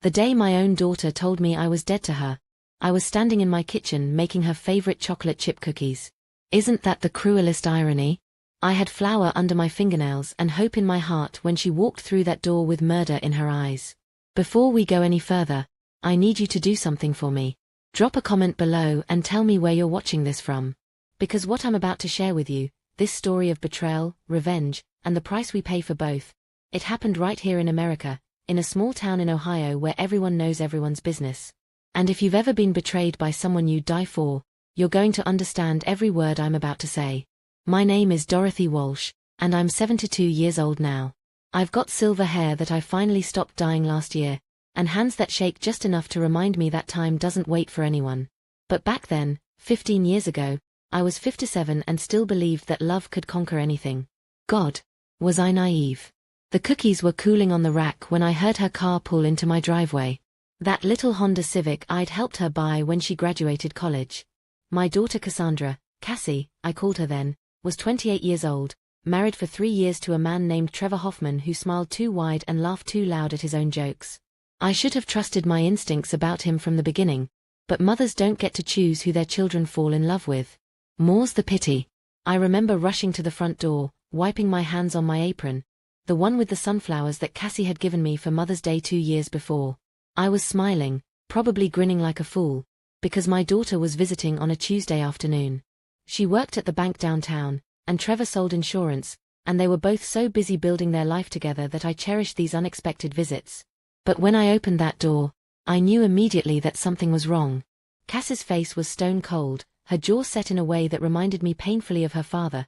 The day my own daughter told me I was dead to her. I was standing in my kitchen making her favorite chocolate chip cookies. Isn't that the cruelest irony? I had flour under my fingernails and hope in my heart when she walked through that door with murder in her eyes. Before we go any further, I need you to do something for me. Drop a comment below and tell me where you're watching this from. Because what I'm about to share with you, this story of betrayal, revenge, and the price we pay for both, it happened right here in America, in a small town in Ohio where everyone knows everyone's business. And if you've ever been betrayed by someone you'd die for, you're going to understand every word I'm about to say. My name is Dorothy Walsh, and I'm 72 years old now. I've got silver hair that I finally stopped dyeing last year, and hands that shake just enough to remind me that time doesn't wait for anyone. But back then, 15 years ago, I was 57 and still believed that love could conquer anything. God, was I naive? The cookies were cooling on the rack when I heard her car pull into my driveway. That little Honda Civic I'd helped her buy when she graduated college. My daughter Cassandra, Cassie, I called her then, was 28 years old, married for 3 years to a man named Trevor Hoffman who smiled too wide and laughed too loud at his own jokes. I should have trusted my instincts about him from the beginning, but mothers don't get to choose who their children fall in love with. More's the pity. I remember rushing to the front door, wiping my hands on my apron, the one with the sunflowers that Cassie had given me for Mother's Day 2 years before. I was smiling, probably grinning like a fool, because my daughter was visiting on a Tuesday afternoon. She worked at the bank downtown, and Trevor sold insurance, and they were both so busy building their life together that I cherished these unexpected visits. But when I opened that door, I knew immediately that something was wrong. Cassie's face was stone cold, her jaw set in a way that reminded me painfully of her father,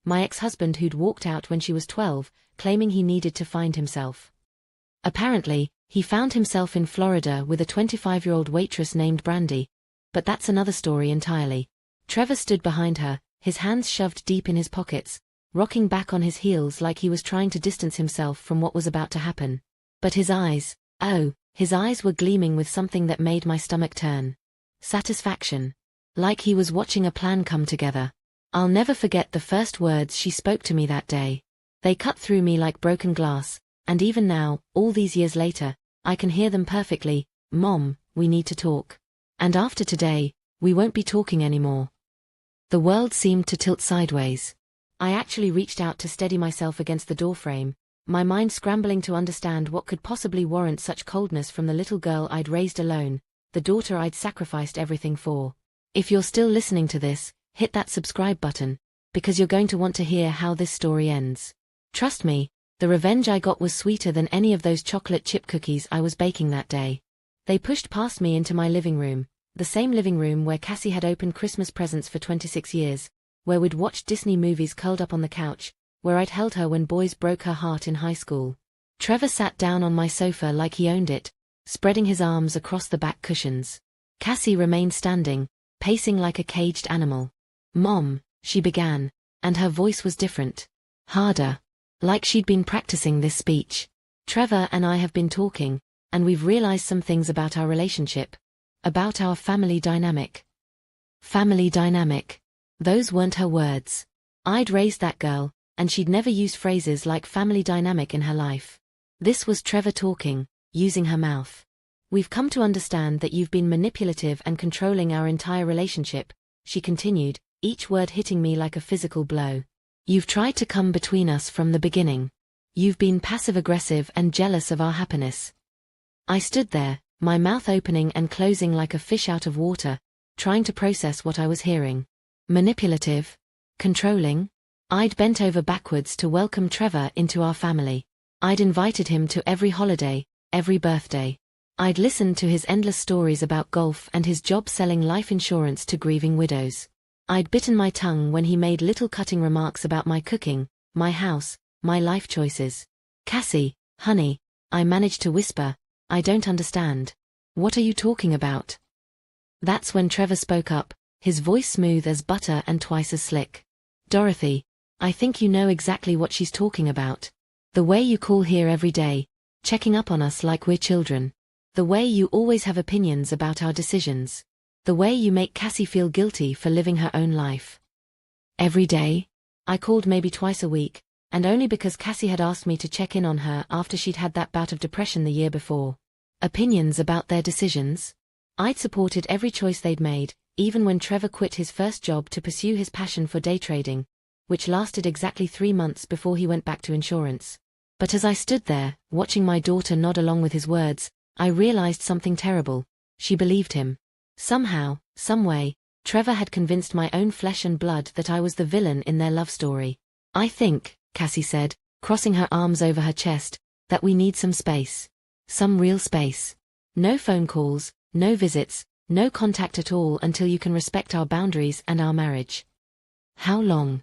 my ex-husband who'd walked out when she was 12, claiming he needed to find himself. Apparently, he found himself in Florida with a 25-year-old waitress named Brandy, but that's another story entirely. Trevor stood behind her, his hands shoved deep in his pockets, rocking back on his heels like he was trying to distance himself from what was about to happen. But his eyes, his eyes were gleaming with something that made my stomach turn. Satisfaction. Like he was watching a plan come together. I'll never forget the first words she spoke to me that day. They cut through me like broken glass, and even now, all these years later, I can hear them perfectly. Mom, we need to talk. And after today, we won't be talking anymore. The world seemed to tilt sideways. I actually reached out to steady myself against the doorframe, my mind scrambling to understand what could possibly warrant such coldness from the little girl I'd raised alone, the daughter I'd sacrificed everything for. If you're still listening to this, hit that subscribe button, because you're going to want to hear how this story ends. Trust me, the revenge I got was sweeter than any of those chocolate chip cookies I was baking that day. They pushed past me into my living room, the same living room where Cassie had opened Christmas presents for 26 years, where we'd watched Disney movies curled up on the couch, where I'd held her when boys broke her heart in high school. Trevor sat down on my sofa like he owned it, spreading his arms across the back cushions. Cassie remained standing, pacing like a caged animal. Mom, she began, and her voice was different. Harder. Like she'd been practicing this speech. Trevor and I have been talking, and we've realized some things about our relationship. About our family dynamic. Family dynamic. Those weren't her words. I'd raised that girl, and she'd never used phrases like family dynamic in her life. This was Trevor talking, using her mouth. We've come to understand that you've been manipulative and controlling our entire relationship, she continued, each word hitting me like a physical blow. You've tried to come between us from the beginning. You've been passive-aggressive and jealous of our happiness. I stood there, my mouth opening and closing like a fish out of water, trying to process what I was hearing. Manipulative? Controlling? I'd bent over backwards to welcome Trevor into our family. I'd invited him to every holiday, every birthday. I'd listened to his endless stories about golf and his job selling life insurance to grieving widows. I'd bitten my tongue when he made little cutting remarks about my cooking, my house, my life choices. Cassie, honey, I managed to whisper, I don't understand. What are you talking about? That's when Trevor spoke up, his voice smooth as butter and twice as slick. Dorothy, I think you know exactly what she's talking about. The way you call here every day, checking up on us like we're children. The way you always have opinions about our decisions. The way you make Cassie feel guilty for living her own life. Every day? I called maybe twice a week, and only because Cassie had asked me to check in on her after she'd had that bout of depression the year before. Opinions about their decisions? I'd supported every choice they'd made, even when Trevor quit his first job to pursue his passion for day trading, which lasted exactly 3 months before he went back to insurance. But as I stood there, watching my daughter nod along with his words, I realized something terrible. She believed him. Somehow, someway, Trevor had convinced my own flesh and blood that I was the villain in their love story. I think, Cassie said, crossing her arms over her chest, that we need some space. Some real space. No phone calls, no visits, no contact at all until you can respect our boundaries and our marriage. How long?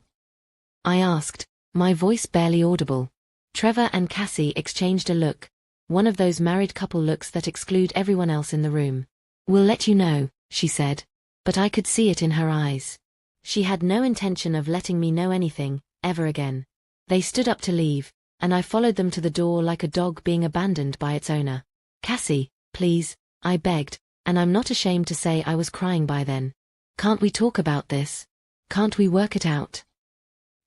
I asked, my voice barely audible. Trevor and Cassie exchanged a look, one of those married couple looks that exclude everyone else in the room. We'll let you know, she said. But I could see it in her eyes. She had no intention of letting me know anything, ever again. They stood up to leave, and I followed them to the door like a dog being abandoned by its owner. Cassie, please, I begged, and I'm not ashamed to say I was crying by then. Can't we talk about this? Can't we work it out?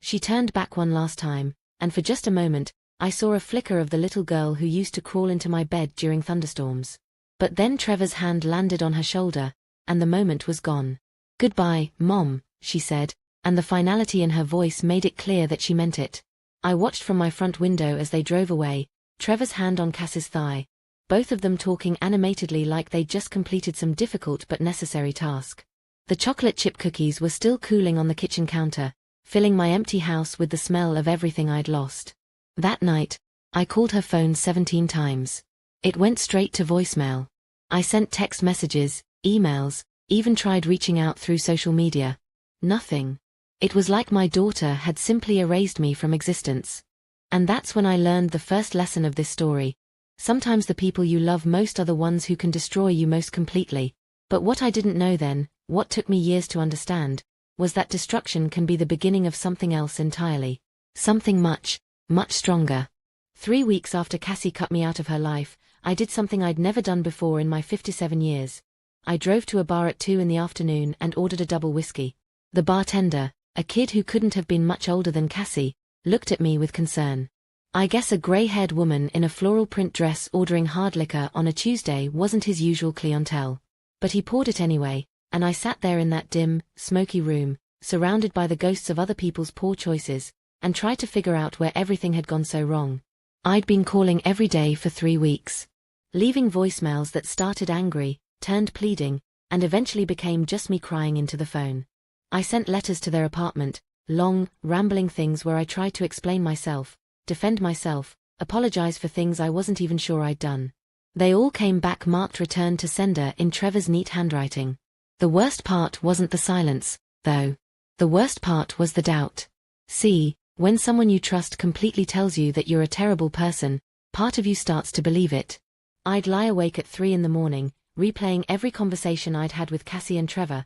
She turned back one last time, and for just a moment, I saw a flicker of the little girl who used to crawl into my bed during thunderstorms. But then Trevor's hand landed on her shoulder, and the moment was gone. Goodbye, Mom, she said, and the finality in her voice made it clear that she meant it. I watched from my front window as they drove away, Trevor's hand on Cassie's thigh, both of them talking animatedly like they'd just completed some difficult but necessary task. The chocolate chip cookies were still cooling on the kitchen counter, filling my empty house with the smell of everything I'd lost. That night, I called her phone 17 times. It went straight to voicemail. I sent text messages, emails, even tried reaching out through social media. Nothing. It was like my daughter had simply erased me from existence. And that's when I learned the first lesson of this story. Sometimes the people you love most are the ones who can destroy you most completely. But what I didn't know then, what took me years to understand, was that destruction can be the beginning of something else entirely. Something much, much stronger. 3 weeks after Cassie cut me out of her life, I did something I'd never done before in my 57 years. I drove to a bar at 2 in the afternoon and ordered a double whiskey. The bartender, a kid who couldn't have been much older than Cassie, looked at me with concern. I guess a grey-haired woman in a floral print dress ordering hard liquor on a Tuesday wasn't his usual clientele. But he poured it anyway, and I sat there in that dim, smoky room, surrounded by the ghosts of other people's poor choices, and tried to figure out where everything had gone so wrong. I'd been calling every day for 3 weeks. Leaving voicemails that started angry, turned pleading, and eventually became just me crying into the phone. I sent letters to their apartment, long, rambling things where I tried to explain myself, defend myself, apologize for things I wasn't even sure I'd done. They all came back marked return to sender in Trevor's neat handwriting. The worst part wasn't the silence, though. The worst part was the doubt. See, when someone you trust completely tells you that you're a terrible person, part of you starts to believe it. I'd lie awake at 3 in the morning, replaying every conversation I'd had with Cassie and Trevor,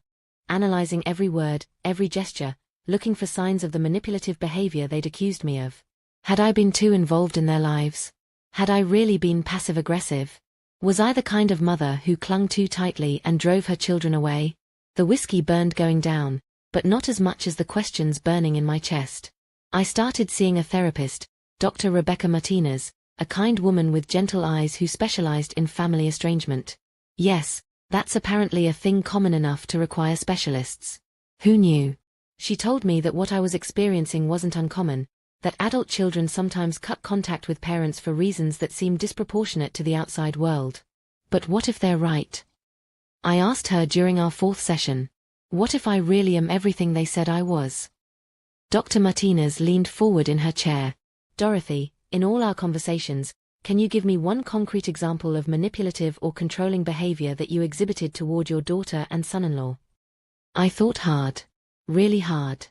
analyzing every word, every gesture, looking for signs of the manipulative behavior they'd accused me of. Had I been too involved in their lives? Had I really been passive-aggressive? Was I the kind of mother who clung too tightly and drove her children away? The whiskey burned going down, but not as much as the questions burning in my chest. I started seeing a therapist, Dr. Rebecca Martinez, a kind woman with gentle eyes who specialized in family estrangement. Yes, that's apparently a thing common enough to require specialists. Who knew? She told me that what I was experiencing wasn't uncommon, that adult children sometimes cut contact with parents for reasons that seem disproportionate to the outside world. But what if they're right? I asked her during our 4th session. What if I really am everything they said I was? Dr. Martinez leaned forward in her chair. Dorothy, in all our conversations, can you give me one concrete example of manipulative or controlling behavior that you exhibited toward your daughter and son-in-law? I thought hard. Really hard.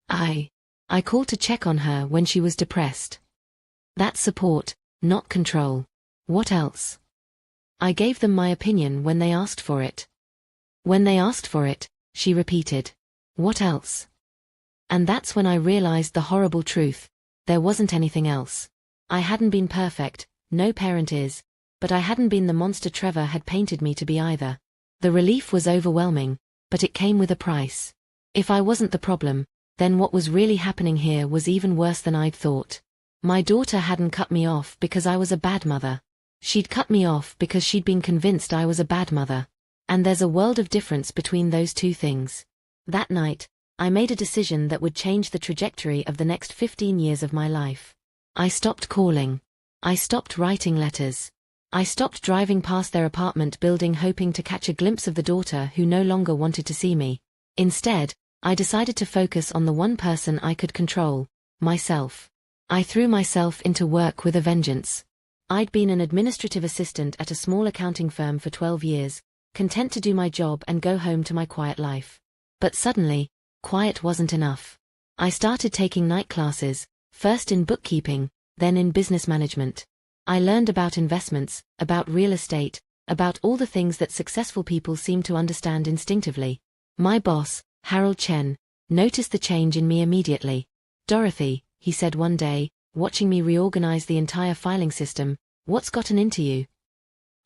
I called to check on her when she was depressed. That's support, not control. What else? I gave them my opinion when they asked for it. When they asked for it, she repeated. What else? And that's when I realized the horrible truth. There wasn't anything else. I hadn't been perfect, no parent is, but I hadn't been the monster Trevor had painted me to be either. The relief was overwhelming, but it came with a price. If I wasn't the problem, then what was really happening here was even worse than I'd thought. My daughter hadn't cut me off because I was a bad mother. She'd cut me off because she'd been convinced I was a bad mother. And there's a world of difference between those two things. That night, I made a decision that would change the trajectory of the next 15 years of my life. I stopped calling. I stopped writing letters. I stopped driving past their apartment building hoping to catch a glimpse of the daughter who no longer wanted to see me. Instead, I decided to focus on the one person I could control, myself. I threw myself into work with a vengeance. I'd been an administrative assistant at a small accounting firm for 12 years, content to do my job and go home to my quiet life. But suddenly, quiet wasn't enough. I started taking night classes, first in bookkeeping, then in business management. I learned about investments, about real estate, about all the things that successful people seem to understand instinctively. My boss, Harold Chen, noticed the change in me immediately. "Dorothy," he said one day, watching me reorganize the entire filing system, "what's gotten into you?"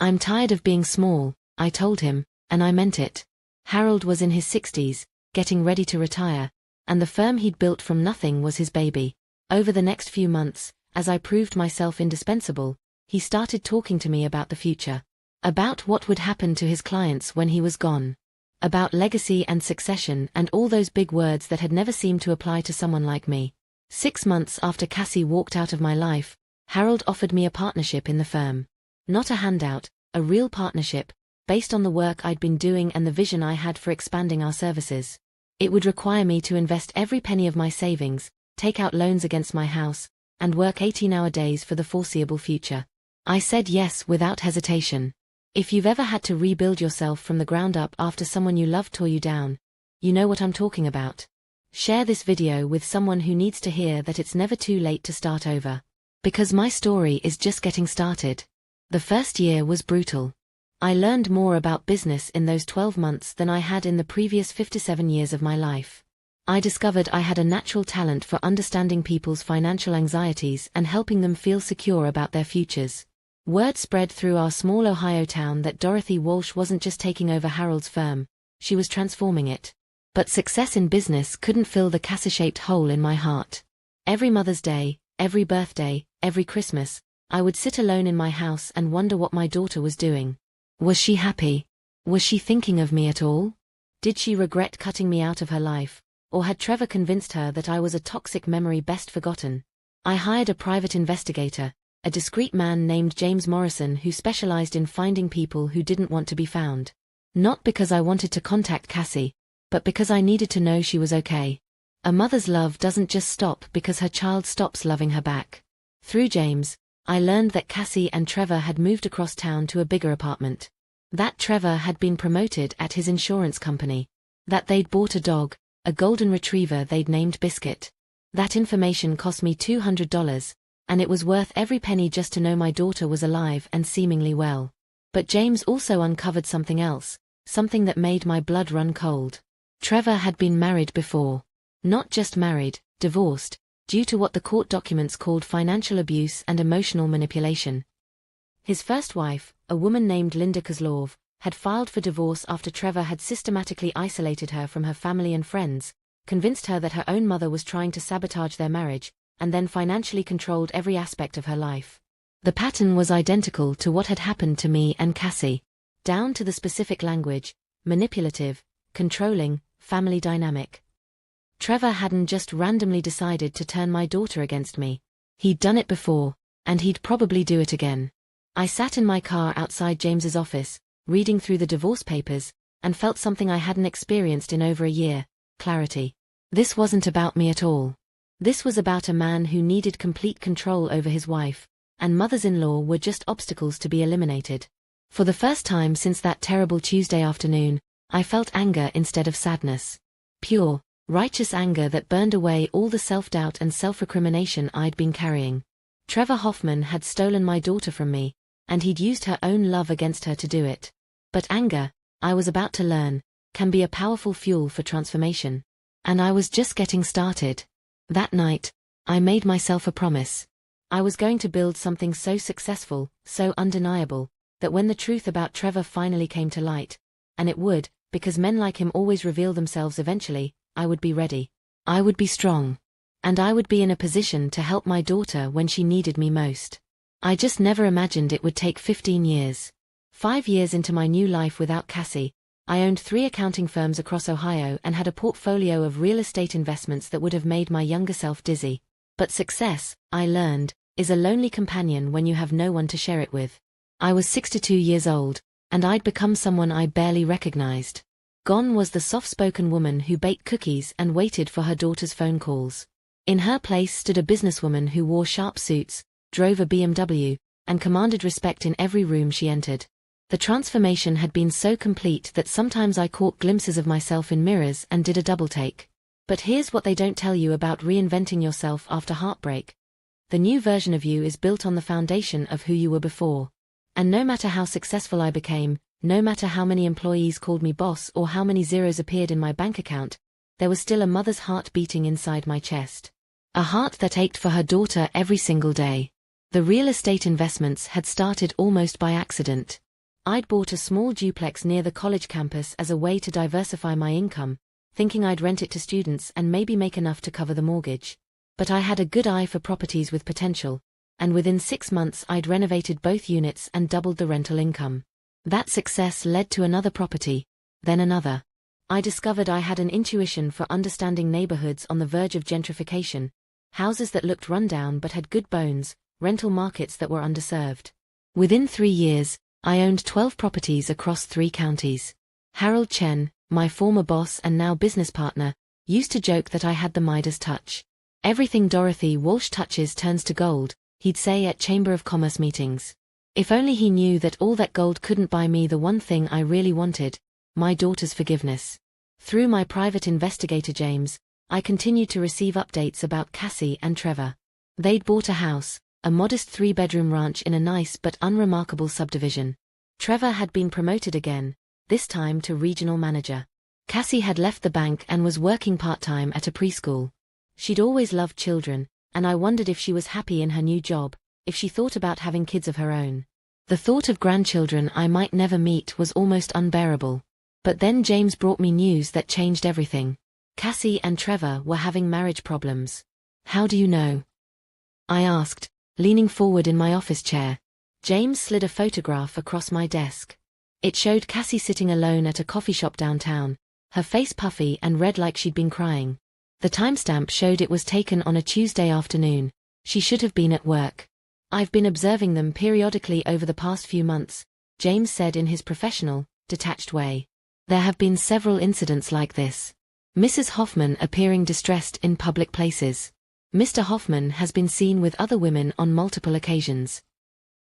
"I'm tired of being small," I told him, and I meant it. Harold was in his 60s, getting ready to retire, and the firm he'd built from nothing was his baby. Over the next few months, as I proved myself indispensable, he started talking to me about the future. About what would happen to his clients when he was gone. About legacy and succession and all those big words that had never seemed to apply to someone like me. 6 months after Cassie walked out of my life, Harold offered me a partnership in the firm. Not a handout, a real partnership, based on the work I'd been doing and the vision I had for expanding our services. It would require me to invest every penny of my savings, take out loans against my house, and work 18-hour days for the foreseeable future. I said yes without hesitation. If you've ever had to rebuild yourself from the ground up after someone you loved tore you down, you know what I'm talking about. Share this video with someone who needs to hear that it's never too late to start over. Because my story is just getting started. The first year was brutal. I learned more about business in those 12 months than I had in the previous 57 years of my life. I discovered I had a natural talent for understanding people's financial anxieties and helping them feel secure about their futures. Word spread through our small Ohio town that Dorothy Walsh wasn't just taking over Harold's firm, she was transforming it. But success in business couldn't fill the castle-shaped hole in my heart. Every Mother's Day, every birthday, every Christmas, I would sit alone in my house and wonder what my daughter was doing. Was she happy? Was she thinking of me at all? Did she regret cutting me out of her life? Or had Trevor convinced her that I was a toxic memory best forgotten? I hired a private investigator, a discreet man named James Morrison who specialized in finding people who didn't want to be found. Not because I wanted to contact Cassie, but because I needed to know she was okay. A mother's love doesn't just stop because her child stops loving her back. Through James, I learned that Cassie and Trevor had moved across town to a bigger apartment. That Trevor had been promoted at his insurance company. That they'd bought a dog, a golden retriever they'd named Biscuit. That information cost me $200, and it was worth every penny just to know my daughter was alive and seemingly well. But James also uncovered something else, something that made my blood run cold. Trevor had been married before. Not just married, divorced, due to what the court documents called financial abuse and emotional manipulation. His first wife, a woman named Linda Kozlov, had filed for divorce after Trevor had systematically isolated her from her family and friends, convinced her that her own mother was trying to sabotage their marriage, and then financially controlled every aspect of her life. The pattern was identical to what had happened to me and Cassie. Down to the specific language, manipulative, controlling, family dynamic. Trevor hadn't just randomly decided to turn my daughter against me. He'd done it before, and he'd probably do it again. I sat in my car outside James's office, reading through the divorce papers, and felt something I hadn't experienced in over a year: clarity. This wasn't about me at all. This was about a man who needed complete control over his wife, and mothers-in-law were just obstacles to be eliminated. For the first time since that terrible Tuesday afternoon, I felt anger instead of sadness. Pure, righteous anger that burned away all the self-doubt and self-recrimination I'd been carrying. Trevor Hoffman had stolen my daughter from me, and he'd used her own love against her to do it. But anger, I was about to learn, can be a powerful fuel for transformation. And I was just getting started. That night, I made myself a promise. I was going to build something so successful, so undeniable, that when the truth about Trevor finally came to light, and it would, because men like him always reveal themselves eventually, I would be ready. I would be strong. And I would be in a position to help my daughter when she needed me most. I just never imagined it would take 15 years. 5 years into my new life without Cassie, I owned 3 accounting firms across Ohio and had a portfolio of real estate investments that would have made my younger self dizzy. But success, I learned, is a lonely companion when you have no one to share it with. I was 62 years old, and I'd become someone I barely recognized. Gone was the soft-spoken woman who baked cookies and waited for her daughter's phone calls. In her place stood a businesswoman who wore sharp suits, drove a BMW, and commanded respect in every room she entered. The transformation had been so complete that sometimes I caught glimpses of myself in mirrors and did a double take. But here's what they don't tell you about reinventing yourself after heartbreak. The new version of you is built on the foundation of who you were before. And no matter how successful I became, no matter how many employees called me boss or how many zeros appeared in my bank account, there was still a mother's heart beating inside my chest. A heart that ached for her daughter every single day. The real estate investments had started almost by accident. I'd bought a small duplex near the college campus as a way to diversify my income, thinking I'd rent it to students and maybe make enough to cover the mortgage. But I had a good eye for properties with potential, and within 6 months I'd renovated both units and doubled the rental income. That success led to another property, then another. I discovered I had an intuition for understanding neighborhoods on the verge of gentrification, houses that looked run down but had good bones, rental markets that were underserved. Within 3 years, I owned 12 properties across 3 counties. Harold Chen, my former boss and now business partner, used to joke that I had the Midas touch. Everything Dorothy Walsh touches turns to gold, he'd say at Chamber of Commerce meetings. If only he knew that all that gold couldn't buy me the one thing I really wanted, my daughter's forgiveness. Through my private investigator James, I continued to receive updates about Cassie and Trevor. They'd bought a house, a modest 3-bedroom ranch in a nice but unremarkable subdivision. Trevor had been promoted again, this time to regional manager. Cassie had left the bank and was working part-time at a preschool. She'd always loved children, and I wondered if she was happy in her new job, if she thought about having kids of her own. The thought of grandchildren I might never meet was almost unbearable. But then James brought me news that changed everything. Cassie and Trevor were having marriage problems. How do you know? I asked, leaning forward in my office chair. James slid a photograph across my desk. It showed Cassie sitting alone at a coffee shop downtown, her face puffy and red like she'd been crying. The timestamp showed it was taken on a Tuesday afternoon. She should have been at work. I've been observing them periodically over the past few months, James said in his professional, detached way. There have been several incidents like this. Mrs. Hoffman appearing distressed in public places. Mr. Hoffman has been seen with other women on multiple occasions.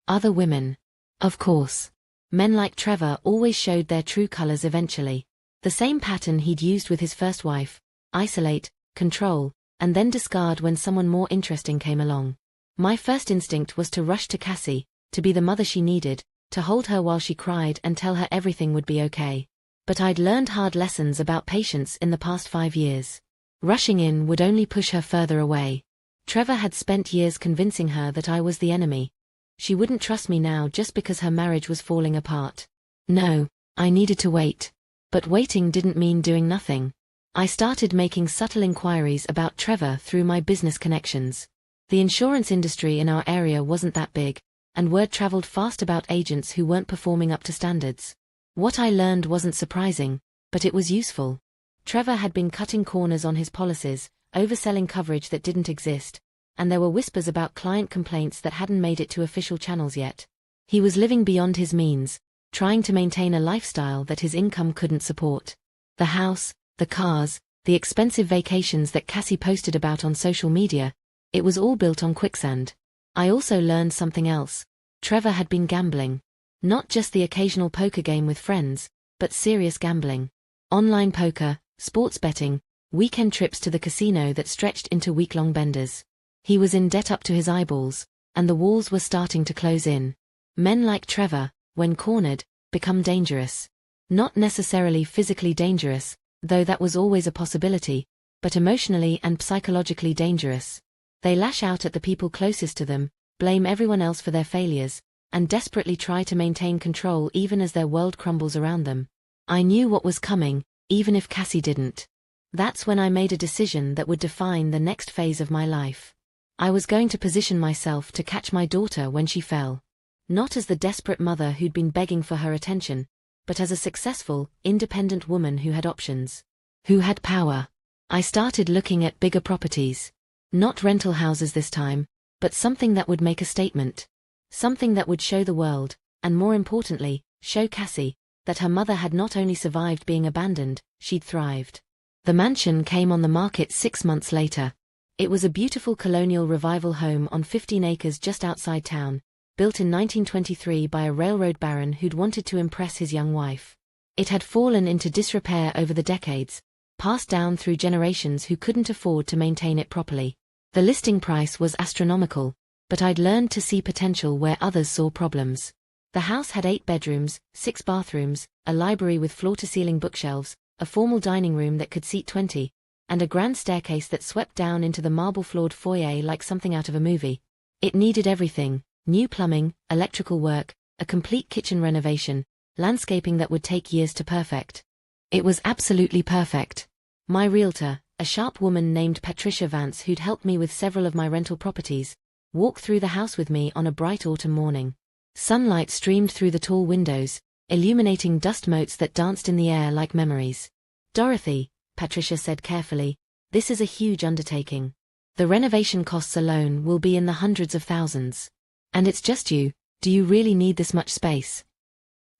Other women. Of course. Men like Trevor always showed their true colors eventually. The same pattern he'd used with his first wife: isolate, control, and then discard when someone more interesting came along. My first instinct was to rush to Cassie, to be the mother she needed, to hold her while she cried and tell her everything would be okay. But I'd learned hard lessons about patience in the past 5 years. Rushing in would only push her further away. Trevor had spent years convincing her that I was the enemy. She wouldn't trust me now just because her marriage was falling apart. No, I needed to wait. But waiting didn't mean doing nothing. I started making subtle inquiries about Trevor through my business connections. The insurance industry in our area wasn't that big, and word traveled fast about agents who weren't performing up to standards. What I learned wasn't surprising, but it was useful. Trevor had been cutting corners on his policies, overselling coverage that didn't exist, and there were whispers about client complaints that hadn't made it to official channels yet. He was living beyond his means, trying to maintain a lifestyle that his income couldn't support. The house, the cars, the expensive vacations that Cassie posted about on social media, it was all built on quicksand. I also learned something else. Trevor had been gambling. Not just the occasional poker game with friends, but serious gambling. Online poker, sports betting, weekend trips to the casino that stretched into week-long benders. He was in debt up to his eyeballs, and the walls were starting to close in. Men like Trevor, when cornered, become dangerous. Not necessarily physically dangerous, though that was always a possibility, but emotionally and psychologically dangerous. They lash out at the people closest to them, blame everyone else for their failures, and desperately try to maintain control even as their world crumbles around them. I knew what was coming, even if Cassie didn't. That's when I made a decision that would define the next phase of my life. I was going to position myself to catch my daughter when she fell. Not as the desperate mother who'd been begging for her attention, but as a successful, independent woman who had options. Who had power. I started looking at bigger properties. Not rental houses this time, but something that would make a statement. Something that would show the world, and more importantly, show Cassie, that her mother had not only survived being abandoned, she'd thrived. The mansion came on the market 6 months later. It was a beautiful colonial revival home on 15 acres just outside town, built in 1923 by a railroad baron who'd wanted to impress his young wife. It had fallen into disrepair over the decades, passed down through generations who couldn't afford to maintain it properly. The listing price was astronomical, but I'd learned to see potential where others saw problems. The house had 8 bedrooms, 6 bathrooms, a library with floor-to-ceiling bookshelves, a formal dining room that could seat 20, and a grand staircase that swept down into the marble-floored foyer like something out of a movie. It needed everything: new plumbing, electrical work, a complete kitchen renovation, landscaping that would take years to perfect. It was absolutely perfect. My realtor, a sharp woman named Patricia Vance who'd helped me with several of my rental properties, walked through the house with me on a bright autumn morning. Sunlight streamed through the tall windows, illuminating dust motes that danced in the air like memories. "Dorothy," Patricia said carefully, "this is a huge undertaking. The renovation costs alone will be in the hundreds of thousands. And it's just you. Do you really need this much space?"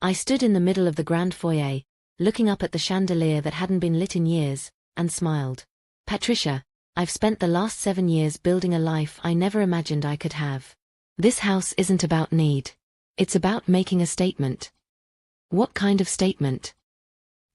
I stood in the middle of the grand foyer, looking up at the chandelier that hadn't been lit in years, and smiled. "Patricia, I've spent the last 7 years building a life I never imagined I could have. This house isn't about need. It's about making a statement." "What kind of statement?"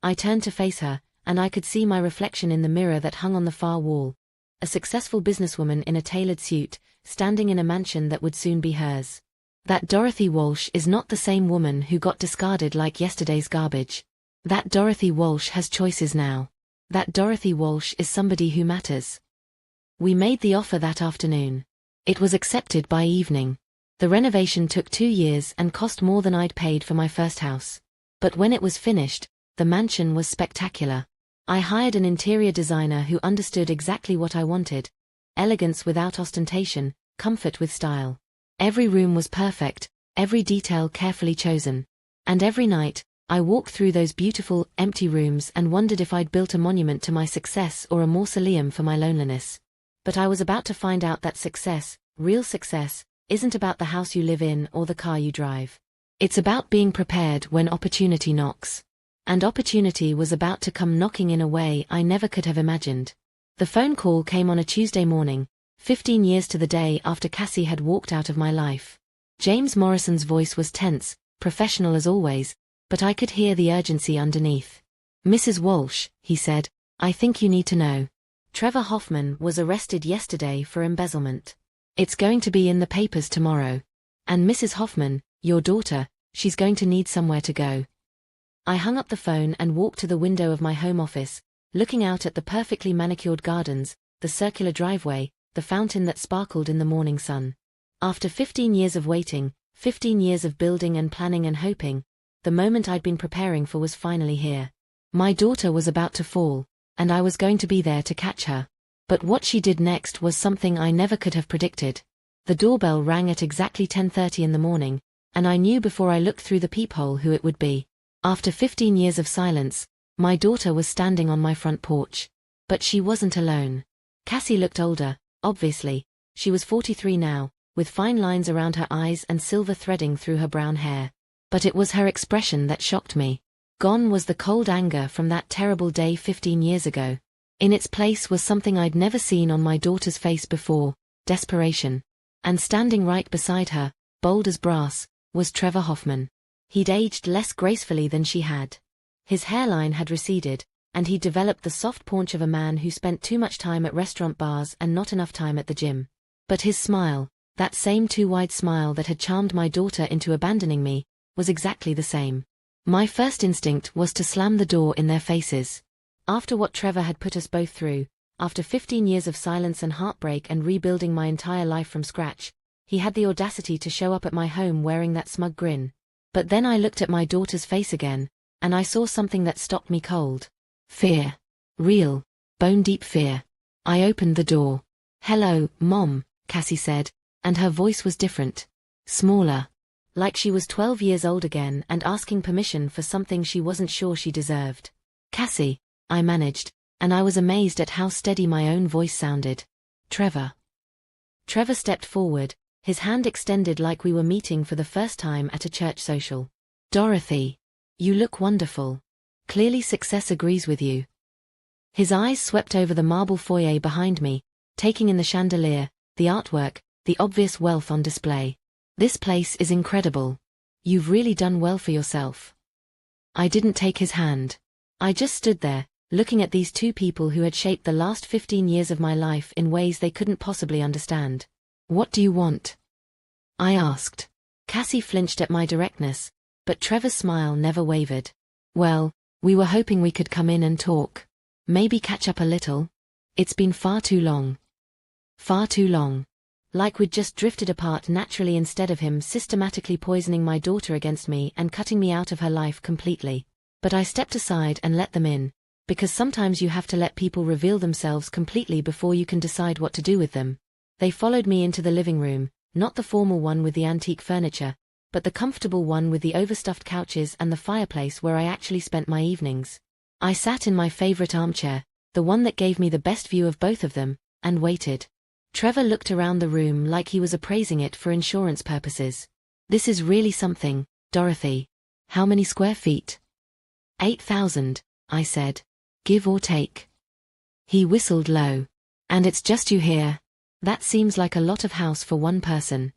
I turned to face her, and I could see my reflection in the mirror that hung on the far wall. A successful businesswoman in a tailored suit, standing in a mansion that would soon be hers. That Dorothy Walsh is not the same woman who got discarded like yesterday's garbage. That Dorothy Walsh has choices now. That Dorothy Walsh is somebody who matters. We made the offer that afternoon. It was accepted by evening. The renovation took 2 years and cost more than I'd paid for my first house. But when it was finished, the mansion was spectacular. I hired an interior designer who understood exactly what I wanted: elegance without ostentation, comfort with style. Every room was perfect, every detail carefully chosen. And every night, I walked through those beautiful, empty rooms and wondered if I'd built a monument to my success or a mausoleum for my loneliness. But I was about to find out that success, real success, isn't about the house you live in or the car you drive. It's about being prepared when opportunity knocks. And opportunity was about to come knocking in a way I never could have imagined. The phone call came on a Tuesday morning, 15 years to the day after Cassie had walked out of my life. James Morrison's voice was tense, professional as always, but I could hear the urgency underneath. "Mrs. Walsh," he said, "I think you need to know. Trevor Hoffman was arrested yesterday for embezzlement. It's going to be in the papers tomorrow. And Mrs. Hoffman, your daughter, she's going to need somewhere to go." I hung up the phone and walked to the window of my home office, looking out at the perfectly manicured gardens, the circular driveway, the fountain that sparkled in the morning sun. After 15 years of waiting, 15 years of building and planning and hoping, the moment I'd been preparing for was finally here. My daughter was about to fall, and I was going to be there to catch her. But what she did next was something I never could have predicted. The doorbell rang at exactly 10:30 in the morning, and I knew before I looked through the peephole who it would be. After 15 years of silence, my daughter was standing on my front porch. But she wasn't alone. Cassie looked older, obviously. She was 43 now, with fine lines around her eyes and silver threading through her brown hair. But it was her expression that shocked me. Gone was the cold anger from that terrible day 15 years ago. In its place was something I'd never seen on my daughter's face before: desperation. And standing right beside her, bold as brass, was Trevor Hoffman. He'd aged less gracefully than she had. His hairline had receded, and he'd developed the soft paunch of a man who spent too much time at restaurant bars and not enough time at the gym. But his smile, that same too-wide smile that had charmed my daughter into abandoning me, was exactly the same. My first instinct was to slam the door in their faces. After what Trevor had put us both through, after 15 years of silence and heartbreak and rebuilding my entire life from scratch, he had the audacity to show up at my home wearing that smug grin. But then I looked at my daughter's face again, and I saw something that stopped me cold. Fear. Real, bone-deep fear. I opened the door. "Hello, Mom," Cassie said, and her voice was different. Smaller. Like she was 12 years old again and asking permission for something she wasn't sure she deserved. Cassie, I managed, and I was amazed at how steady my own voice sounded. Trevor. Trevor stepped forward, his hand extended like we were meeting for the first time at a church social. Dorothy. You look wonderful. Clearly success agrees with you. His eyes swept over the marble foyer behind me, taking in the chandelier, the artwork, the obvious wealth on display. This place is incredible. You've really done well for yourself. I didn't take his hand. I just stood there, looking at these two people who had shaped the last 15 years of my life in ways they couldn't possibly understand. What do you want? I asked. Cassie flinched at my directness, but Trevor's smile never wavered. Well, we were hoping we could come in and talk. Maybe catch up a little. It's been far too long. Far too long. Like we'd just drifted apart naturally instead of him systematically poisoning my daughter against me and cutting me out of her life completely. But I stepped aside and let them in, because sometimes you have to let people reveal themselves completely before you can decide what to do with them. They followed me into the living room, not the formal one with the antique furniture, but the comfortable one with the overstuffed couches and the fireplace where I actually spent my evenings. I sat in my favorite armchair, the one that gave me the best view of both of them, and waited. Trevor looked around the room like he was appraising it for insurance purposes. This is really something, Dorothy. How many square feet? 8,000, I said. Give or take. He whistled low. And it's just you here. That seems like a lot of house for one person.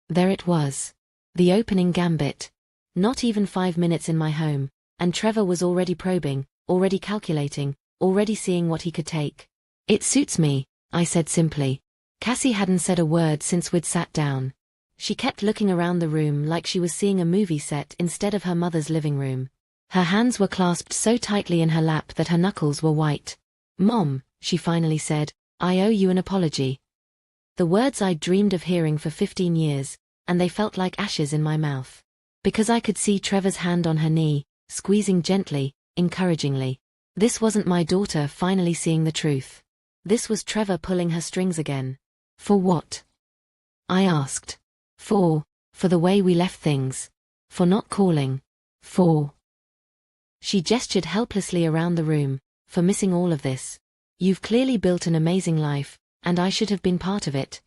There it was. The opening gambit. Not even 5 minutes in my home, and Trevor was already probing, already calculating, already seeing what he could take. It suits me, I said simply. Cassie hadn't said a word since we'd sat down. She kept looking around the room like she was seeing a movie set instead of her mother's living room. Her hands were clasped so tightly in her lap that her knuckles were white. Mom, she finally said, I owe you an apology. The words I'd dreamed of hearing for 15 years, and they felt like ashes in my mouth. Because I could see Trevor's hand on her knee, squeezing gently, encouragingly. This wasn't my daughter finally seeing the truth. This was Trevor pulling her strings again. For what? I asked. For the way we left things. For not calling. For. She gestured helplessly around the room, for missing all of this. You've clearly built an amazing life, and I should have been part of it.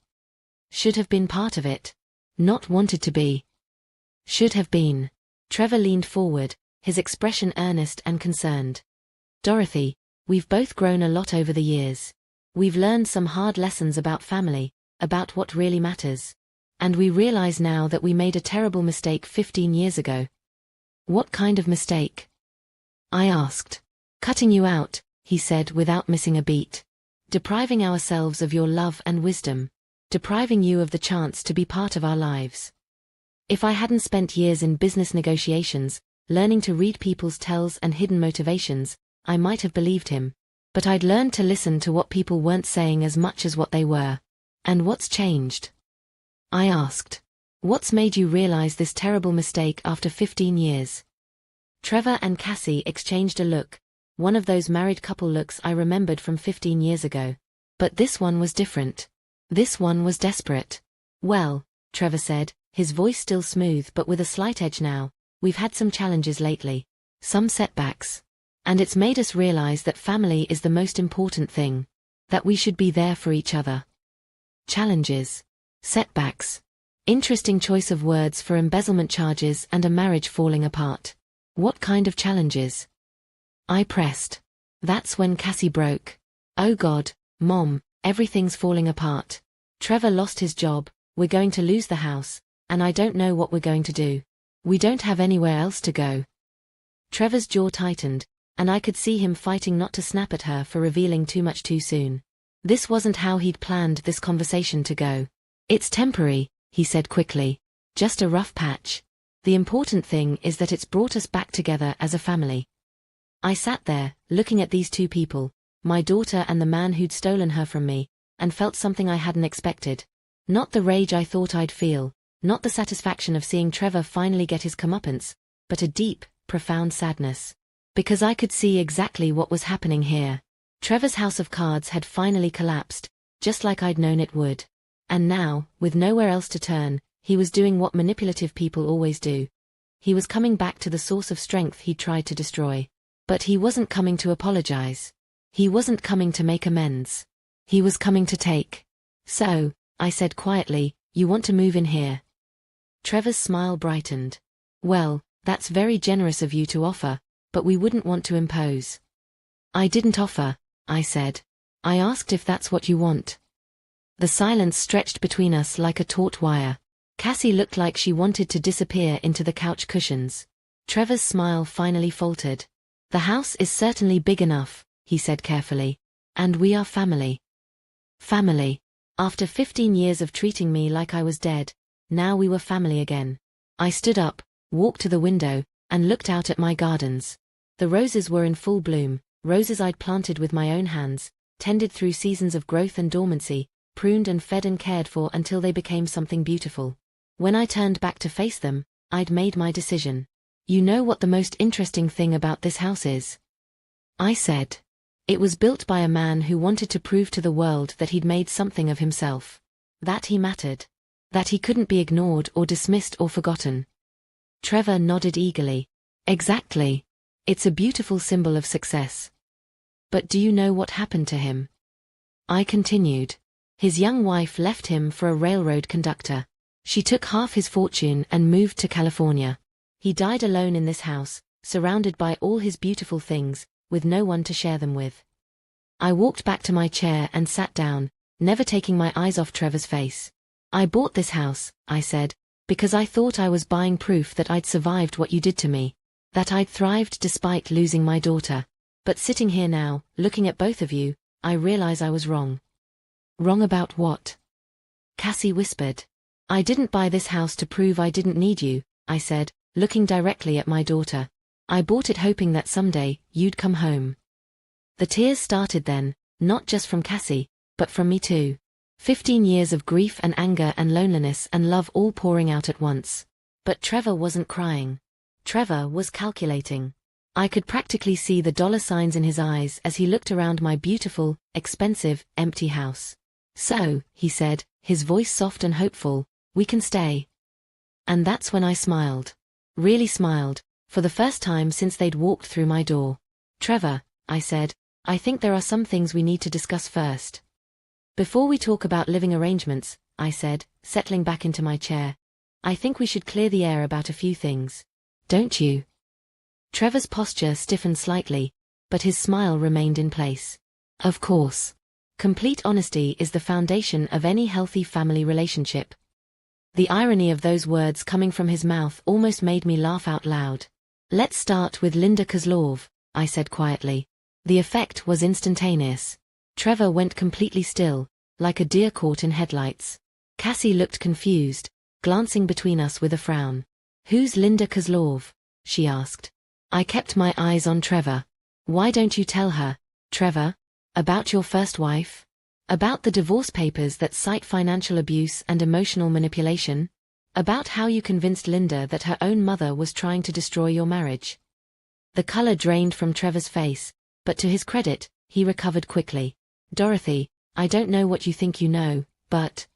Should have been part of it. Not wanted to be. Should have been. Trevor leaned forward, his expression earnest and concerned. Dorothy, we've both grown a lot over the years. We've learned some hard lessons about family, about what really matters. And we realize now that we made a terrible mistake 15 years ago. What kind of mistake? I asked. Cutting you out, he said without missing a beat. Depriving ourselves of your love and wisdom. Depriving you of the chance to be part of our lives. If I hadn't spent years in business negotiations, learning to read people's tells and hidden motivations, I might have believed him. But I'd learned to listen to what people weren't saying as much as what they were. And what's changed? I asked. What's made you realize this terrible mistake after 15 years? Trevor and Cassie exchanged a look, one of those married couple looks I remembered from 15 years ago. But this one was different. This one was desperate. Well, Trevor said, his voice still smooth but with a slight edge now, we've had some challenges lately. Some setbacks. And it's made us realize that family is the most important thing. That we should be there for each other. Challenges. Setbacks. Interesting choice of words for embezzlement charges and a marriage falling apart. What kind of challenges? I pressed. That's when Cassie broke. Oh God, Mom, everything's falling apart. Trevor lost his job, we're going to lose the house, and I don't know what we're going to do. We don't have anywhere else to go. Trevor's jaw tightened, and I could see him fighting not to snap at her for revealing too much too soon. This wasn't how he'd planned this conversation to go. It's temporary, he said quickly. Just a rough patch. The important thing is that it's brought us back together as a family. I sat there, looking at these two people, my daughter and the man who'd stolen her from me, and felt something I hadn't expected. Not the rage I thought I'd feel, not the satisfaction of seeing Trevor finally get his comeuppance, but a deep, profound sadness. Because I could see exactly what was happening here. Trevor's house of cards had finally collapsed, just like I'd known it would. And now, with nowhere else to turn, he was doing what manipulative people always do. He was coming back to the source of strength he'd tried to destroy. But he wasn't coming to apologize. He wasn't coming to make amends. He was coming to take. So, I said quietly, you want to move in here? Trevor's smile brightened. Well, that's very generous of you to offer, but we wouldn't want to impose. I didn't offer, I said. I asked if that's what you want. The silence stretched between us like a taut wire. Cassie looked like she wanted to disappear into the couch cushions. Trevor's smile finally faltered. The house is certainly big enough, he said carefully. And we are family. Family. After 15 years of treating me like I was dead, now we were family again. I stood up, walked to the window, and looked out at my gardens. The roses were in full bloom, roses I'd planted with my own hands, tended through seasons of growth and dormancy, pruned and fed and cared for until they became something beautiful. When I turned back to face them, I'd made my decision. You know what the most interesting thing about this house is? I said. It was built by a man who wanted to prove to the world that he'd made something of himself. That he mattered. That he couldn't be ignored or dismissed or forgotten. Trevor nodded eagerly. Exactly. It's a beautiful symbol of success. But do you know what happened to him? I continued. His young wife left him for a railroad conductor. She took half his fortune and moved to California. He died alone in this house, surrounded by all his beautiful things, with no one to share them with. I walked back to my chair and sat down, never taking my eyes off Trevor's face. I bought this house, I said, because I thought I was buying proof that I'd survived what you did to me, that I'd thrived despite losing my daughter. But sitting here now, looking at both of you, I realize I was wrong. Wrong about what? Cassie whispered. I didn't buy this house to prove I didn't need you, I said, looking directly at my daughter. I bought it hoping that someday, you'd come home. The tears started then, not just from Cassie, but from me too. 15 years of grief and anger and loneliness and love all pouring out at once. But Trevor wasn't crying. Trevor was calculating. I could practically see the dollar signs in his eyes as he looked around my beautiful, expensive, empty house. So, he said, his voice soft and hopeful, we can stay. And that's when I smiled. Really smiled, for the first time since they'd walked through my door. Trevor, I said, I think there are some things we need to discuss first. Before we talk about living arrangements, I said, settling back into my chair, I think we should clear the air about a few things. Don't you? Trevor's posture stiffened slightly, but his smile remained in place. Of course. Complete honesty is the foundation of any healthy family relationship. The irony of those words coming from his mouth almost made me laugh out loud. Let's start with Linda Kozlov, I said quietly. The effect was instantaneous. Trevor went completely still, like a deer caught in headlights. Cassie looked confused, glancing between us with a frown. Who's Linda Kozlov? She asked. I kept my eyes on Trevor. Why don't you tell her, Trevor? About your first wife? About the divorce papers that cite financial abuse and emotional manipulation? About how you convinced Linda that her own mother was trying to destroy your marriage? The color drained from Trevor's face, but to his credit, he recovered quickly. Dorothy, I don't know what you think you know, but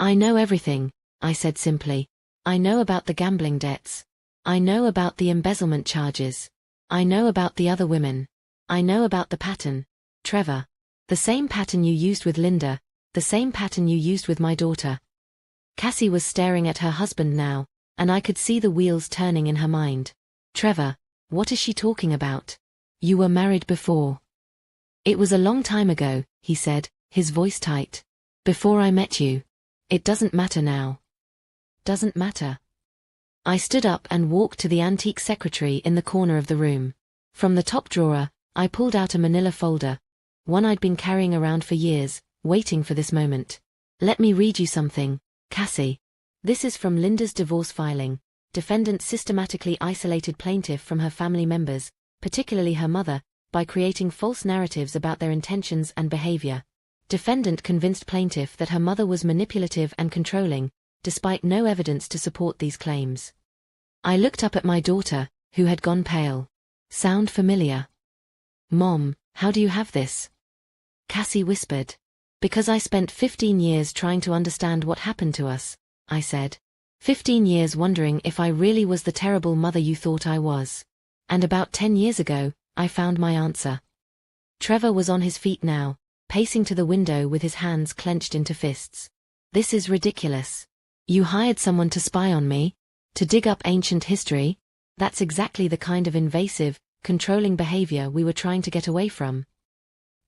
I know everything, I said simply. I know about the gambling debts. I know about the embezzlement charges. I know about the other women. I know about the pattern. Trevor. The same pattern you used with Linda, the same pattern you used with my daughter. Cassie was staring at her husband now, and I could see the wheels turning in her mind. Trevor, what is she talking about? You were married before. It was a long time ago, he said, his voice tight. Before I met you. It doesn't matter now. Doesn't matter. I stood up and walked to the antique secretary in the corner of the room. From the top drawer, I pulled out a manila folder, one I'd been carrying around for years, waiting for this moment. Let me read you something, Cassie. This is from Linda's divorce filing. Defendant systematically isolated plaintiff from her family members, particularly her mother, by creating false narratives about their intentions and behavior. Defendant convinced plaintiff that her mother was manipulative and controlling, despite no evidence to support these claims. I looked up at my daughter, who had gone pale. Sound familiar? Mom, how do you have this? Cassie whispered. Because I spent 15 years trying to understand what happened to us, I said. 15 years wondering if I really was the terrible mother you thought I was. And about 10 years ago, I found my answer. Trevor was on his feet now, pacing to the window with his hands clenched into fists. This is ridiculous. You hired someone to spy on me? To dig up ancient history? That's exactly the kind of invasive, controlling behavior we were trying to get away from.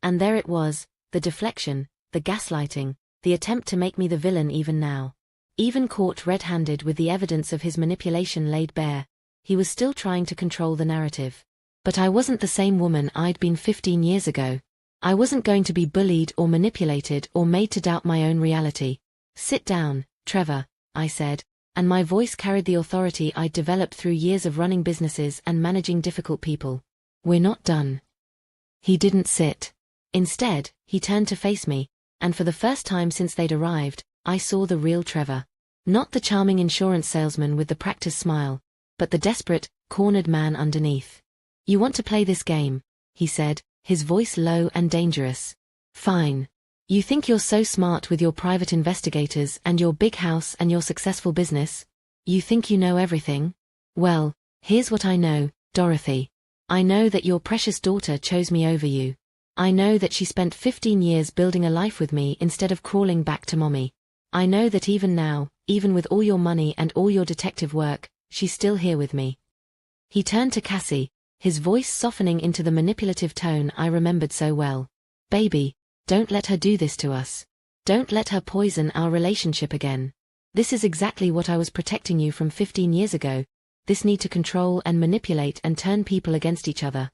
And there it was, the deflection, the gaslighting, the attempt to make me the villain even now. Even caught red-handed with the evidence of his manipulation laid bare, he was still trying to control the narrative. But I wasn't the same woman I'd been 15 years ago. I wasn't going to be bullied or manipulated or made to doubt my own reality. Sit down, Trevor, I said, and my voice carried the authority I'd developed through years of running businesses and managing difficult people. We're not done. He didn't sit. Instead, he turned to face me, and for the first time since they'd arrived, I saw the real Trevor. Not the charming insurance salesman with the practiced smile, but the desperate, cornered man underneath. You want to play this game, he said, his voice low and dangerous. Fine. You think you're so smart with your private investigators and your big house and your successful business? You think you know everything? Well, here's what I know, Dorothy. I know that your precious daughter chose me over you. I know that she spent 15 years building a life with me instead of crawling back to mommy. I know that even now, even with all your money and all your detective work, she's still here with me. He turned to Cassie, his voice softening into the manipulative tone I remembered so well. Baby, don't let her do this to us. Don't let her poison our relationship again. This is exactly what I was protecting you from 15 years ago, this need to control and manipulate and turn people against each other.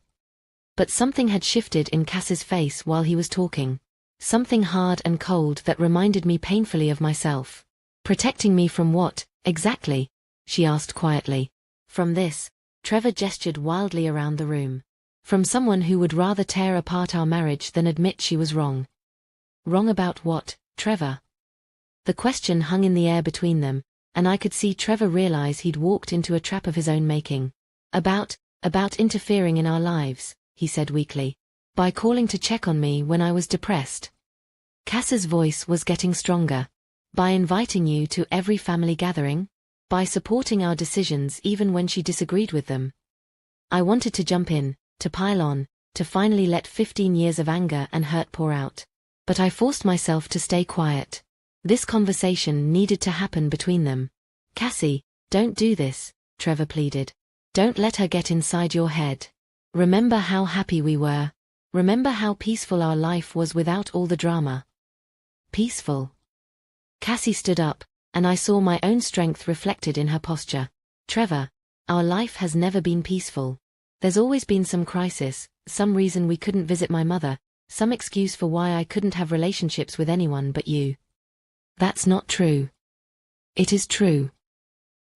But something had shifted in Cass's face while he was talking. Something hard and cold that reminded me painfully of myself. Protecting me from what, exactly? She asked quietly. From this, Trevor gestured wildly around the room. From someone who would rather tear apart our marriage than admit she was wrong. Wrong about what, Trevor? The question hung in the air between them, and I could see Trevor realize he'd walked into a trap of his own making. About interfering in our lives, he said weakly. By calling to check on me when I was depressed. Cass's voice was getting stronger. By inviting you to every family gathering? By supporting our decisions even when she disagreed with them. I wanted to jump in, to pile on, to finally let 15 years of anger and hurt pour out. But I forced myself to stay quiet. This conversation needed to happen between them. Cassie, don't do this, Trevor pleaded. Don't let her get inside your head. Remember how happy we were. Remember how peaceful our life was without all the drama. Peaceful. Cassie stood up, and I saw my own strength reflected in her posture. Trevor, our life has never been peaceful. There's always been some crisis, some reason we couldn't visit my mother, some excuse for why I couldn't have relationships with anyone but you. That's not true. It is true.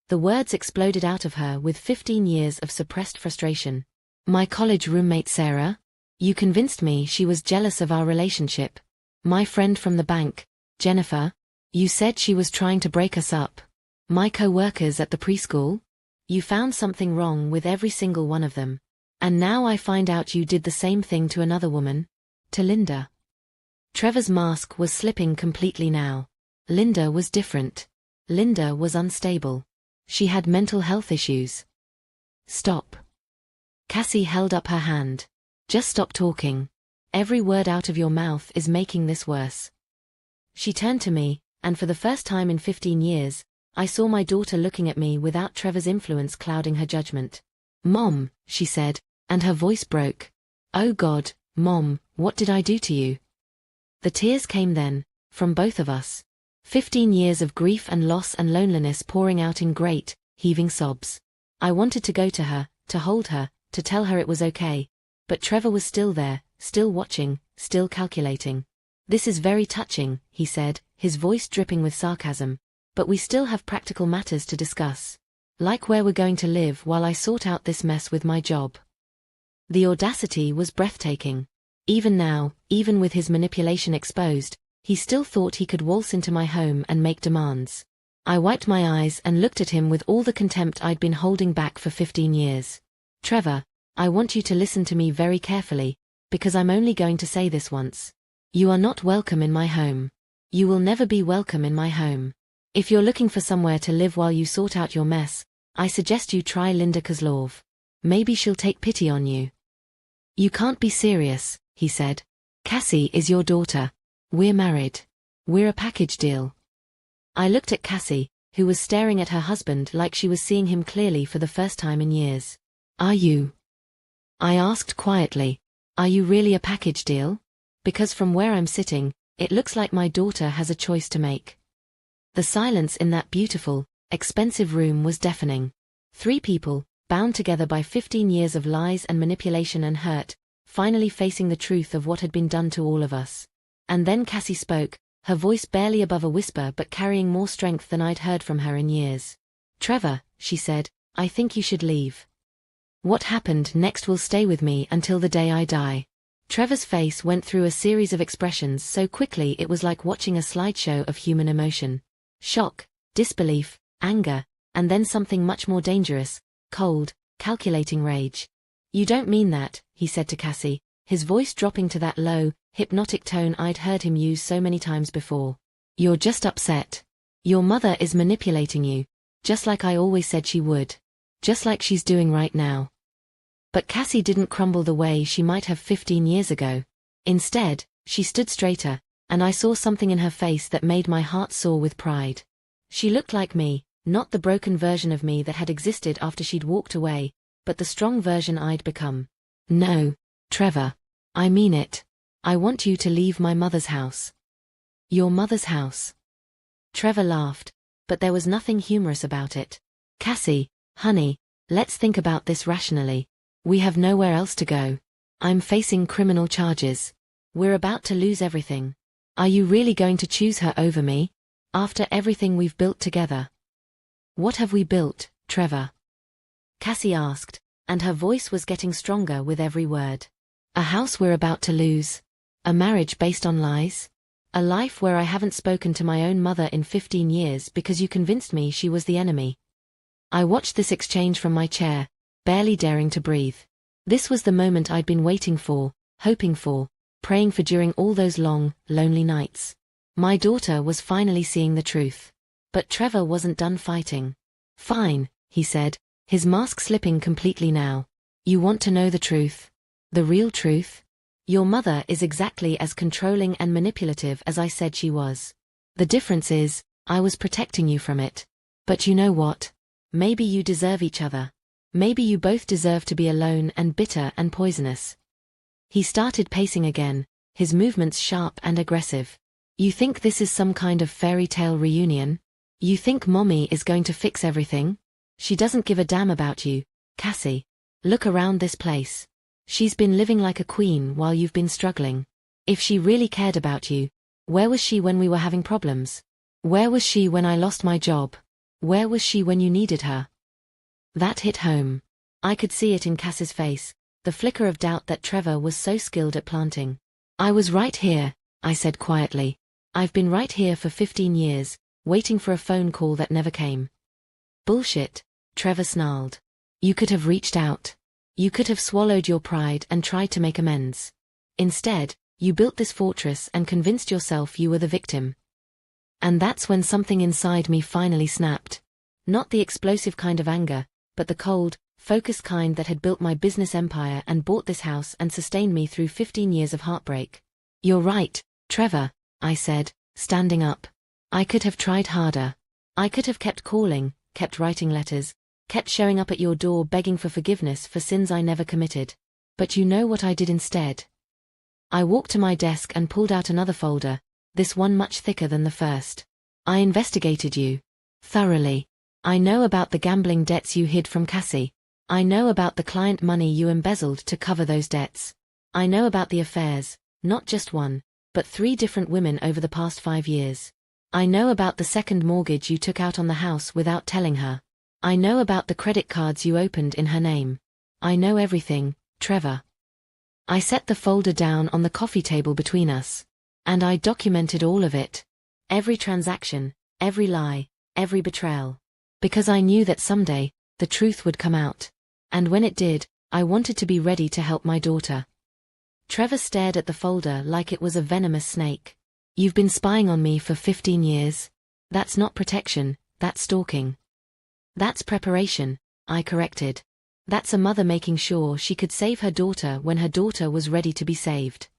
The words exploded out of her with 15 years of suppressed frustration. My college roommate Sarah? You convinced me she was jealous of our relationship. My friend from the bank, Jennifer? You said she was trying to break us up. My co-workers at the preschool? You found something wrong with every single one of them. And now I find out you did the same thing to another woman. To Linda. Trevor's mask was slipping completely now. Linda was different. Linda was unstable. She had mental health issues. Stop. Cassie held up her hand. Just stop talking. Every word out of your mouth is making this worse. She turned to me, and for the first time in 15 years, I saw my daughter looking at me without Trevor's influence clouding her judgment. Mom, she said, and her voice broke. Oh God, Mom, what did I do to you? The tears came then, from both of us. 15 years of grief and loss and loneliness pouring out in great, heaving sobs. I wanted to go to her, to hold her, to tell her it was okay. But Trevor was still there, still watching, still calculating. This is very touching, he said, his voice dripping with sarcasm. But we still have practical matters to discuss. Like where we're going to live while I sort out this mess with my job. The audacity was breathtaking. Even now, even with his manipulation exposed, he still thought he could waltz into my home and make demands. I wiped my eyes and looked at him with all the contempt I'd been holding back for 15 years. Trevor, I want you to listen to me very carefully, because I'm only going to say this once. You are not welcome in my home. You will never be welcome in my home. If you're looking for somewhere to live while you sort out your mess, I suggest you try Linda Kozlov. Maybe she'll take pity on you." "You can't be serious," he said. "Cassie is your daughter. We're married. We're a package deal." I looked at Cassie, who was staring at her husband like she was seeing him clearly for the first time in years. "Are you?" I asked quietly. "Are you really a package deal? Because from where I'm sitting, it looks like my daughter has a choice to make." The silence in that beautiful, expensive room was deafening. Three people, bound together by 15 years of lies and manipulation and hurt, finally facing the truth of what had been done to all of us. And then Cassie spoke, her voice barely above a whisper but carrying more strength than I'd heard from her in years. "Trevor," she said, "I think you should leave. What happened next will stay with me until the day I die." Trevor's face went through a series of expressions so quickly it was like watching a slideshow of human emotion. Shock, disbelief, anger, and then something much more dangerous, cold, calculating rage. "You don't mean that," he said to Cassie, his voice dropping to that low, hypnotic tone I'd heard him use so many times before. "You're just upset. Your mother is manipulating you, just like I always said she would. Just like she's doing right now." But Cassie didn't crumble the way she might have 15 years ago. Instead, she stood straighter, and I saw something in her face that made my heart soar with pride. She looked like me, not the broken version of me that had existed after she'd walked away, but the strong version I'd become. "No, Trevor. I mean it. I want you to leave my mother's house." "Your mother's house?" Trevor laughed, but there was nothing humorous about it. "Cassie, honey, let's think about this rationally. We have nowhere else to go. I'm facing criminal charges. We're about to lose everything. Are you really going to choose her over me? After everything we've built together?" "What have we built, Trevor?" Cassie asked, and her voice was getting stronger with every word. "A house we're about to lose. A marriage based on lies. A life where I haven't spoken to my own mother in 15 years because you convinced me she was the enemy." I watched this exchange from my chair, barely daring to breathe. This was the moment I'd been waiting for, hoping for, praying for during all those long, lonely nights. My daughter was finally seeing the truth. But Trevor wasn't done fighting. "Fine," he said, his mask slipping completely now. "You want to know the truth? The real truth? Your mother is exactly as controlling and manipulative as I said she was. The difference is, I was protecting you from it. But you know what? Maybe you deserve each other. Maybe you both deserve to be alone and bitter and poisonous." He started pacing again, his movements sharp and aggressive. "You think this is some kind of fairy tale reunion? You think Mommy is going to fix everything? She doesn't give a damn about you, Cassie. Look around this place. She's been living like a queen while you've been struggling. If she really cared about you, where was she when we were having problems? Where was she when I lost my job? Where was she when you needed her?" That hit home. I could see it in Cassie's face, the flicker of doubt that Trevor was so skilled at planting. "I was right here," I said quietly. "I've been right here for 15 years, waiting for a phone call that never came." "Bullshit," Trevor snarled. "You could have reached out. You could have swallowed your pride and tried to make amends. Instead, you built this fortress and convinced yourself you were the victim." And that's when something inside me finally snapped. Not the explosive kind of anger, but the cold, focused kind that had built my business empire and bought this house and sustained me through 15 years of heartbreak. "You're right, Trevor," I said, standing up. "I could have tried harder. I could have kept calling, kept writing letters, kept showing up at your door begging for forgiveness for sins I never committed. But you know what I did instead?" I walked to my desk and pulled out another folder, this one much thicker than the first. "I investigated you. Thoroughly. I know about the gambling debts you hid from Cassie. I know about the client money you embezzled to cover those debts. I know about the affairs, not just one, but 3 different women over the past 5 years. I know about the second mortgage you took out on the house without telling her. I know about the credit cards you opened in her name. I know everything, Trevor." I set the folder down on the coffee table between us. And I documented all of it. Every transaction, every lie, every betrayal. Because I knew that someday, the truth would come out. And when it did, I wanted to be ready to help my daughter. Trevor stared at the folder like it was a venomous snake. You've been spying on me for 15 years. That's not protection, that's stalking. That's preparation, I corrected. That's a mother making sure she could save her daughter when her daughter was ready to be saved.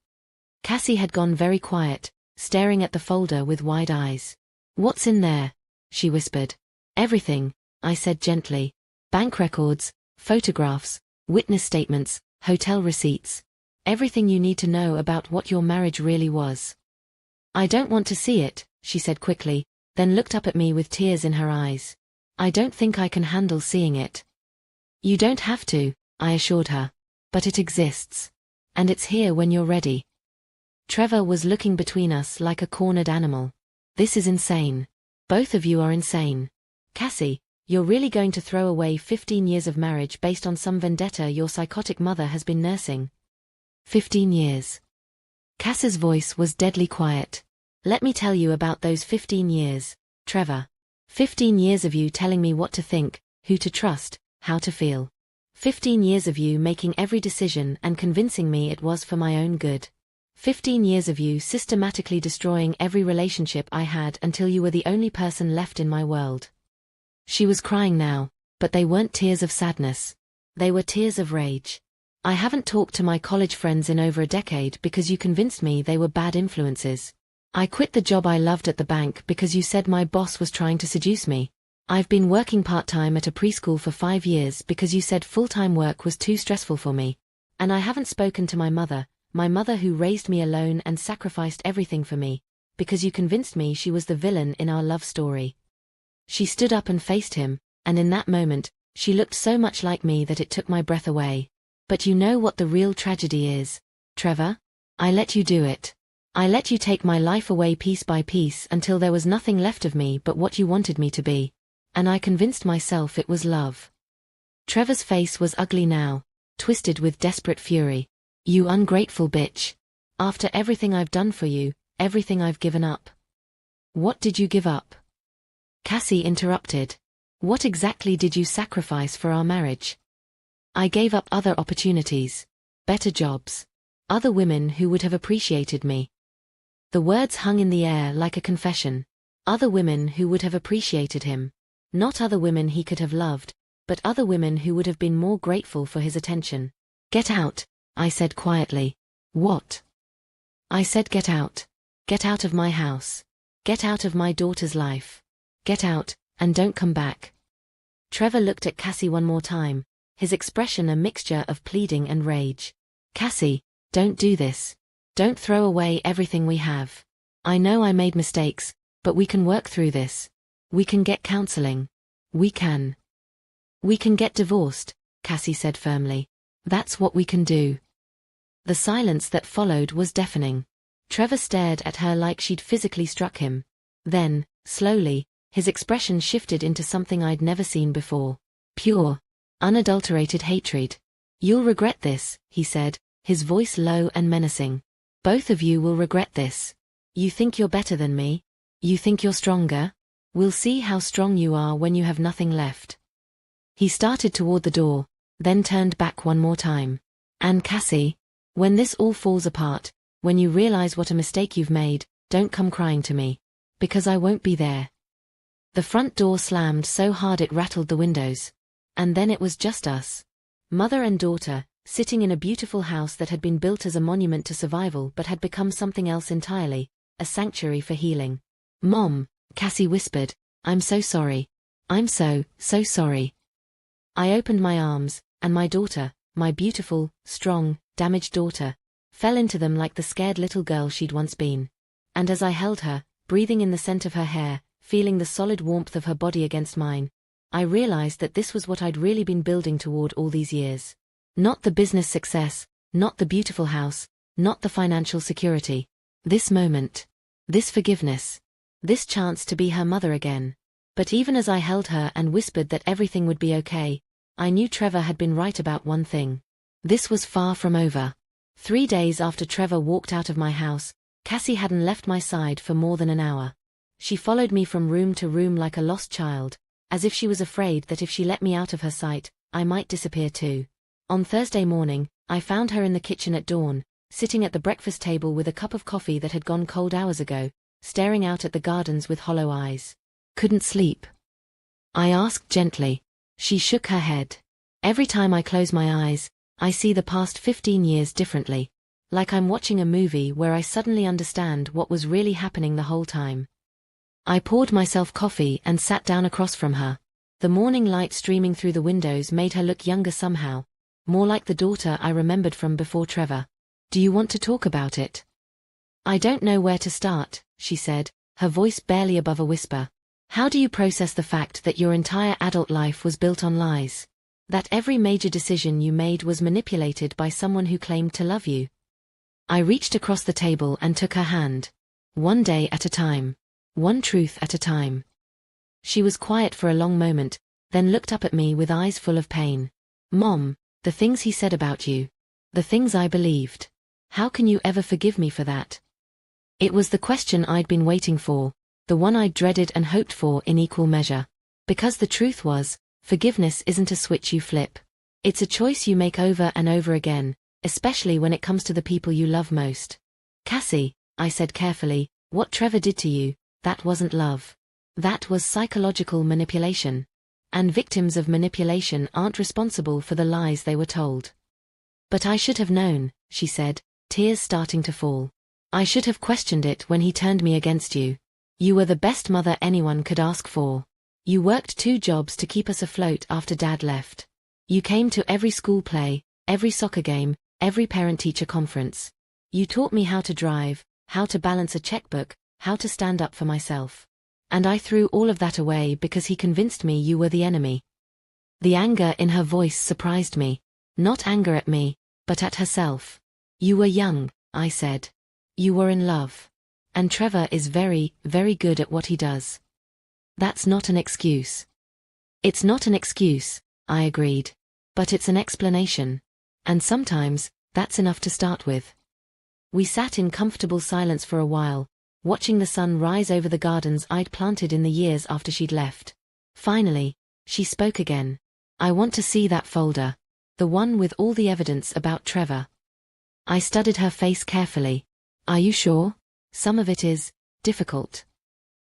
Cassie had gone very quiet, staring at the folder with wide eyes. What's in there? She whispered. Everything, I said gently. Bank records, photographs, witness statements, hotel receipts. Everything you need to know about what your marriage really was. I don't want to see it, she said quickly, then looked up at me with tears in her eyes. I don't think I can handle seeing it. You don't have to, I assured her. But it exists. And it's here when you're ready. Trevor was looking between us like a cornered animal. This is insane. Both of you are insane. Cassie, you're really going to throw away 15 years of marriage based on some vendetta your psychotic mother has been nursing? 15 years. Cassie's voice was deadly quiet. Let me tell you about those 15 years, Trevor. 15 years of you telling me what to think, who to trust, how to feel. 15 years of you making every decision and convincing me it was for my own good. 15 years of you systematically destroying every relationship I had until you were the only person left in my world. She was crying now, but they weren't tears of sadness. They were tears of rage. I haven't talked to my college friends in over a decade because you convinced me they were bad influences. I quit the job I loved at the bank because you said my boss was trying to seduce me. I've been working part-time at a preschool for 5 years because you said full-time work was too stressful for me. And I haven't spoken to my mother who raised me alone and sacrificed everything for me, because you convinced me she was the villain in our love story. She stood up and faced him, and in that moment, she looked so much like me that it took my breath away. But you know what the real tragedy is, Trevor? I let you do it. I let you take my life away piece by piece until there was nothing left of me but what you wanted me to be. And I convinced myself it was love. Trevor's face was ugly now, twisted with desperate fury. You ungrateful bitch. After everything I've done for you, everything I've given up. What did you give up? Cassie interrupted. What exactly did you sacrifice for our marriage? I gave up other opportunities, better jobs, other women who would have appreciated me. The words hung in the air like a confession. Other women who would have appreciated him. Not other women he could have loved, but other women who would have been more grateful for his attention. Get out, I said quietly. What? I said get out. Get out of my house. Get out of my daughter's life. Get out, and don't come back. Trevor looked at Cassie one more time, his expression a mixture of pleading and rage. Cassie, don't do this. Don't throw away everything we have. I know I made mistakes, but we can work through this. We can get counseling. We can. We can get divorced, Cassie said firmly. That's what we can do. The silence that followed was deafening. Trevor stared at her like she'd physically struck him. Then, slowly, his expression shifted into something I'd never seen before. Pure, unadulterated hatred. You'll regret this, he said, his voice low and menacing. Both of you will regret this. You think you're better than me? You think you're stronger? We'll see how strong you are when you have nothing left. He started toward the door, then turned back one more time. And Cassie, when this all falls apart, when you realize what a mistake you've made, don't come crying to me. Because I won't be there. The front door slammed so hard it rattled the windows. And then it was just us. Mother and daughter, sitting in a beautiful house that had been built as a monument to survival but had become something else entirely, a sanctuary for healing. Mom, Cassie whispered, I'm so sorry. I'm so sorry. I opened my arms, and my daughter, my beautiful, strong, damaged daughter, fell into them like the scared little girl she'd once been. And as I held her, breathing in the scent of her hair, feeling the solid warmth of her body against mine, I realized that this was what I'd really been building toward all these years. Not the business success, not the beautiful house, not the financial security. This moment. This forgiveness. This chance to be her mother again. But even as I held her and whispered that everything would be okay, I knew Trevor had been right about one thing. This was far from over. 3 days after Trevor walked out of my house, Cassie hadn't left my side for more than an hour. She followed me from room to room like a lost child, as if she was afraid that if she let me out of her sight, I might disappear too. On Thursday morning, I found her in the kitchen at dawn, sitting at the breakfast table with a cup of coffee that had gone cold hours ago, staring out at the gardens with hollow eyes. Couldn't sleep? I asked gently. She shook her head. Every time I close my eyes, I see the past 15 years differently, like I'm watching a movie where I suddenly understand what was really happening the whole time. I poured myself coffee and sat down across from her. The morning light streaming through the windows made her look younger somehow, more like the daughter I remembered from before Trevor. Do you want to talk about it? I don't know where to start, she said, her voice barely above a whisper. How do you process the fact that your entire adult life was built on lies? That every major decision you made was manipulated by someone who claimed to love you? I reached across the table and took her hand. One day at a time. One truth at a time. She was quiet for a long moment, then looked up at me with eyes full of pain. Mom, the things he said about you. The things I believed. How can you ever forgive me for that? It was the question I'd been waiting for, the one I'd dreaded and hoped for in equal measure. Because the truth was, forgiveness isn't a switch you flip. It's a choice you make over and over again, especially when it comes to the people you love most. Cassie, I said carefully, what Trevor did to you, that wasn't love. That was psychological manipulation. And victims of manipulation aren't responsible for the lies they were told. But I should have known, she said, tears starting to fall. I should have questioned it when he turned me against you. You were the best mother anyone could ask for. You worked 2 jobs to keep us afloat after Dad left. You came to every school play, every soccer game, every parent-teacher conference. You taught me how to drive, how to balance a checkbook, how to stand up for myself. And I threw all of that away because he convinced me you were the enemy. The anger in her voice surprised me. Not anger at me, but at herself. You were young, I said. You were in love. And Trevor is very, very good at what he does. That's not an excuse. It's not an excuse, I agreed. But it's an explanation. And sometimes, that's enough to start with. We sat in comfortable silence for a while, watching the sun rise over the gardens I'd planted in the years after she'd left. Finally, she spoke again. I want to see that folder. The one with all the evidence about Trevor. I studied her face carefully. Are you sure? Some of it is difficult.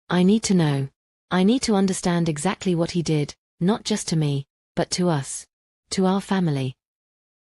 I need to know. I need to understand exactly what he did, not just to me, but to us. To our family.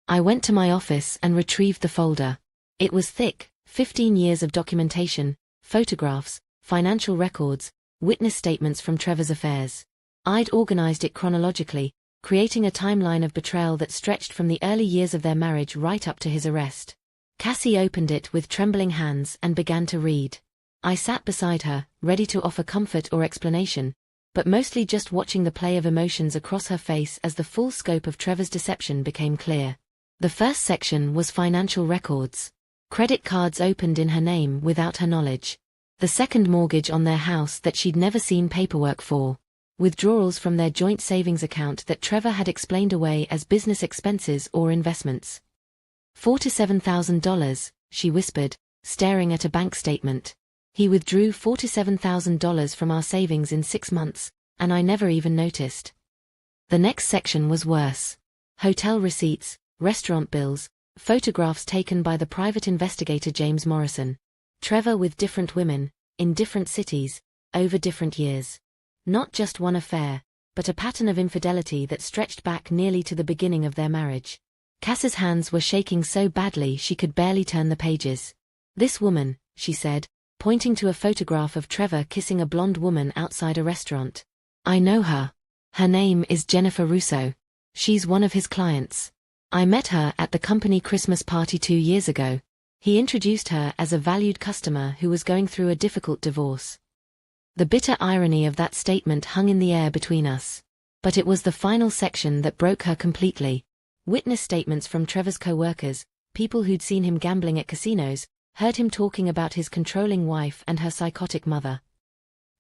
I went to my office and retrieved the folder. It was thick, 15 years of documentation, photographs, financial records, witness statements from Trevor's affairs. I'd organized it chronologically, creating a timeline of betrayal that stretched from the early years of their marriage right up to his arrest. Cassie opened it with trembling hands and began to read. I sat beside her, ready to offer comfort or explanation, but mostly just watching the play of emotions across her face as the full scope of Trevor's deception became clear. The first section was financial records. Credit cards opened in her name without her knowledge. The second mortgage on their house that she'd never seen paperwork for. Withdrawals from their joint savings account that Trevor had explained away as business expenses or investments. $47,000, she whispered, staring at a bank statement. He withdrew $47,000 from our savings in 6 months, and I never even noticed. The next section was worse. Hotel receipts, restaurant bills, photographs taken by the private investigator James Morrison. Trevor with different women, in different cities, over different years. Not just one affair, but a pattern of infidelity that stretched back nearly to the beginning of their marriage. Cass's hands were shaking so badly she could barely turn the pages. This woman, she said, pointing to a photograph of Trevor kissing a blonde woman outside a restaurant. I know her. Her name is Jennifer Russo. She's one of his clients. I met her at the company Christmas party 2 years ago. He introduced her as a valued customer who was going through a difficult divorce. The bitter irony of that statement hung in the air between us. But it was the final section that broke her completely. Witness statements from Trevor's co-workers, people who'd seen him gambling at casinos, heard him talking about his controlling wife and her psychotic mother.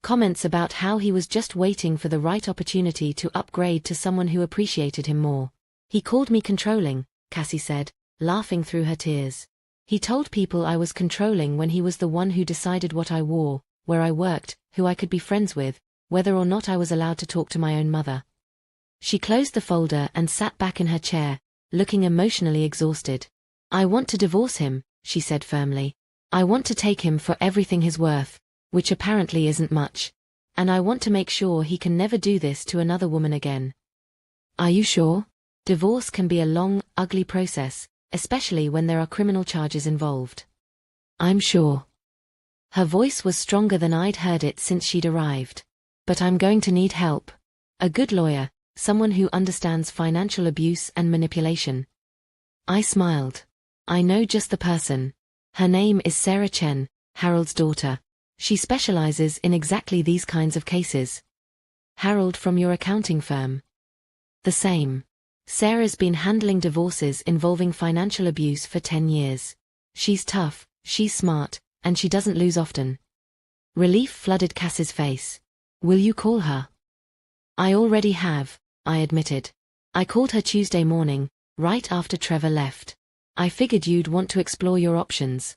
Comments about how he was just waiting for the right opportunity to upgrade to someone who appreciated him more. He called me controlling, Cassie said, laughing through her tears. He told people I was controlling when he was the one who decided what I wore, where I worked, who I could be friends with, whether or not I was allowed to talk to my own mother. She closed the folder and sat back in her chair, looking emotionally exhausted. I want to divorce him, she said firmly. I want to take him for everything he's worth, which apparently isn't much. And I want to make sure he can never do this to another woman again. Are you sure? Divorce can be a long, ugly process, especially when there are criminal charges involved. I'm sure. Her voice was stronger than I'd heard it since she'd arrived. But I'm going to need help. A good lawyer, someone who understands financial abuse and manipulation. I smiled. I know just the person. Her name is Sarah Chen, Harold's daughter. She specializes in exactly these kinds of cases. Harold from your accounting firm. The same. Sarah's been handling divorces involving financial abuse for 10 years. She's tough, she's smart, and she doesn't lose often. Relief flooded Cass's face. Will you call her? I already have, I admitted. I called her Tuesday morning, right after Trevor left. I figured you'd want to explore your options.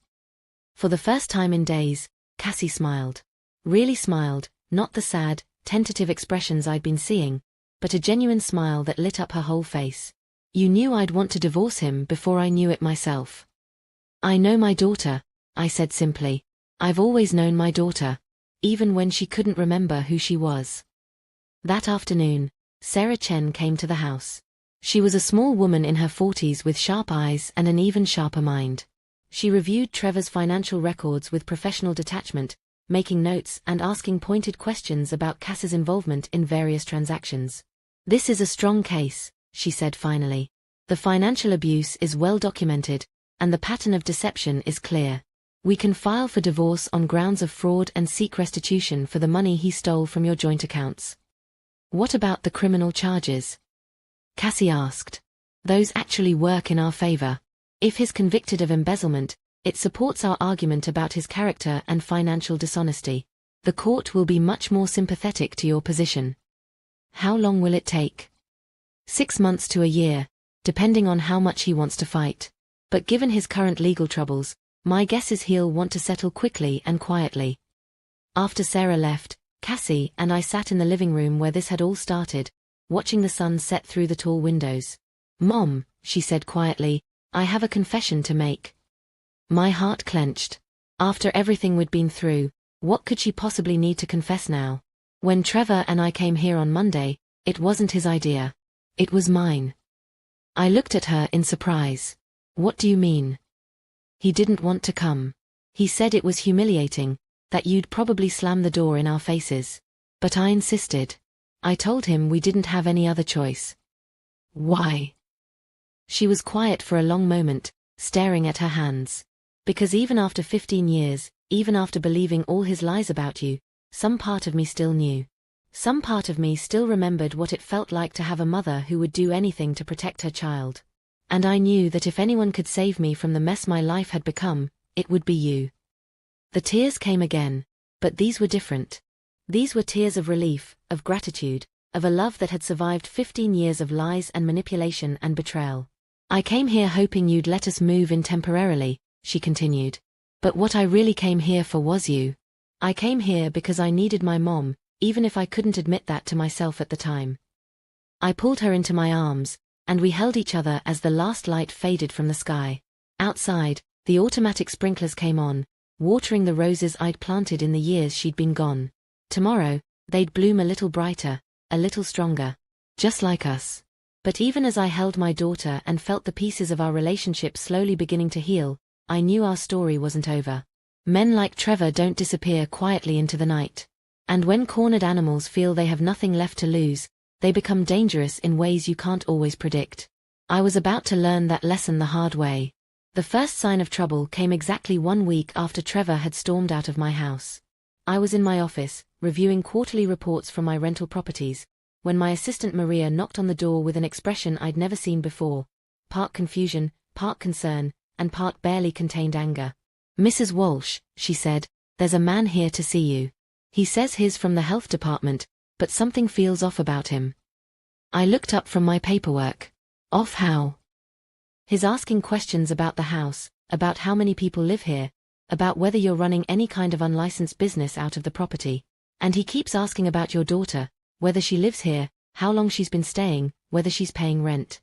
For the first time in days, Cassie smiled. Really smiled, not the sad, tentative expressions I'd been seeing, but a genuine smile that lit up her whole face. You knew I'd want to divorce him before I knew it myself. I know my daughter, I said simply. I've always known my daughter, even when she couldn't remember who she was. That afternoon, Sarah Chen came to the house. She was a small woman in her 40s with sharp eyes and an even sharper mind. She reviewed Trevor's financial records with professional detachment, making notes and asking pointed questions about Cass's involvement in various transactions. This is a strong case, she said finally. The financial abuse is well documented, and the pattern of deception is clear. We can file for divorce on grounds of fraud and seek restitution for the money he stole from your joint accounts. What about the criminal charges? Cassie asked. Those actually work in our favor. If he's convicted of embezzlement, it supports our argument about his character and financial dishonesty. The court will be much more sympathetic to your position. How long will it take? 6 months to a year, depending on how much he wants to fight. But given his current legal troubles, my guess is he'll want to settle quickly and quietly. After Sarah left, Cassie and I sat in the living room where this had all started, watching the sun set through the tall windows. Mom, she said quietly, I have a confession to make. My heart clenched. After everything we'd been through, what could she possibly need to confess now? When Trevor and I came here on Monday, it wasn't his idea. It was mine. I looked at her in surprise. What do you mean? He didn't want to come. He said it was humiliating, that you'd probably slam the door in our faces. But I insisted. I told him we didn't have any other choice. Why? She was quiet for a long moment, staring at her hands. Because even after 15 years, even after believing all his lies about you, some part of me still knew. Some part of me still remembered what it felt like to have a mother who would do anything to protect her child. And I knew that if anyone could save me from the mess my life had become, it would be you. The tears came again, but these were different. These were tears of relief, of gratitude, of a love that had survived 15 years of lies and manipulation and betrayal. I came here hoping you'd let us move in temporarily, she continued. But what I really came here for was you. I came here because I needed my mom, even if I couldn't admit that to myself at the time. I pulled her into my arms, and we held each other as the last light faded from the sky. Outside, the automatic sprinklers came on, watering the roses I'd planted in the years she'd been gone. Tomorrow, they'd bloom a little brighter, a little stronger. Just like us. But even as I held my daughter and felt the pieces of our relationship slowly beginning to heal, I knew our story wasn't over. Men like Trevor don't disappear quietly into the night. And when cornered animals feel they have nothing left to lose, they become dangerous in ways you can't always predict. I was about to learn that lesson the hard way. The first sign of trouble came exactly 1 week after Trevor had stormed out of my house. I was in my office, reviewing quarterly reports from my rental properties, when my assistant Maria knocked on the door with an expression I'd never seen before, part confusion, part concern, and part barely contained anger. Mrs. Walsh, she said, there's a man here to see you. He says he's from the health department, but something feels off about him. I looked up from my paperwork. Off how? He's asking questions about the house, about how many people live here, about whether you're running any kind of unlicensed business out of the property. And he keeps asking about your daughter, whether she lives here, how long she's been staying, whether she's paying rent.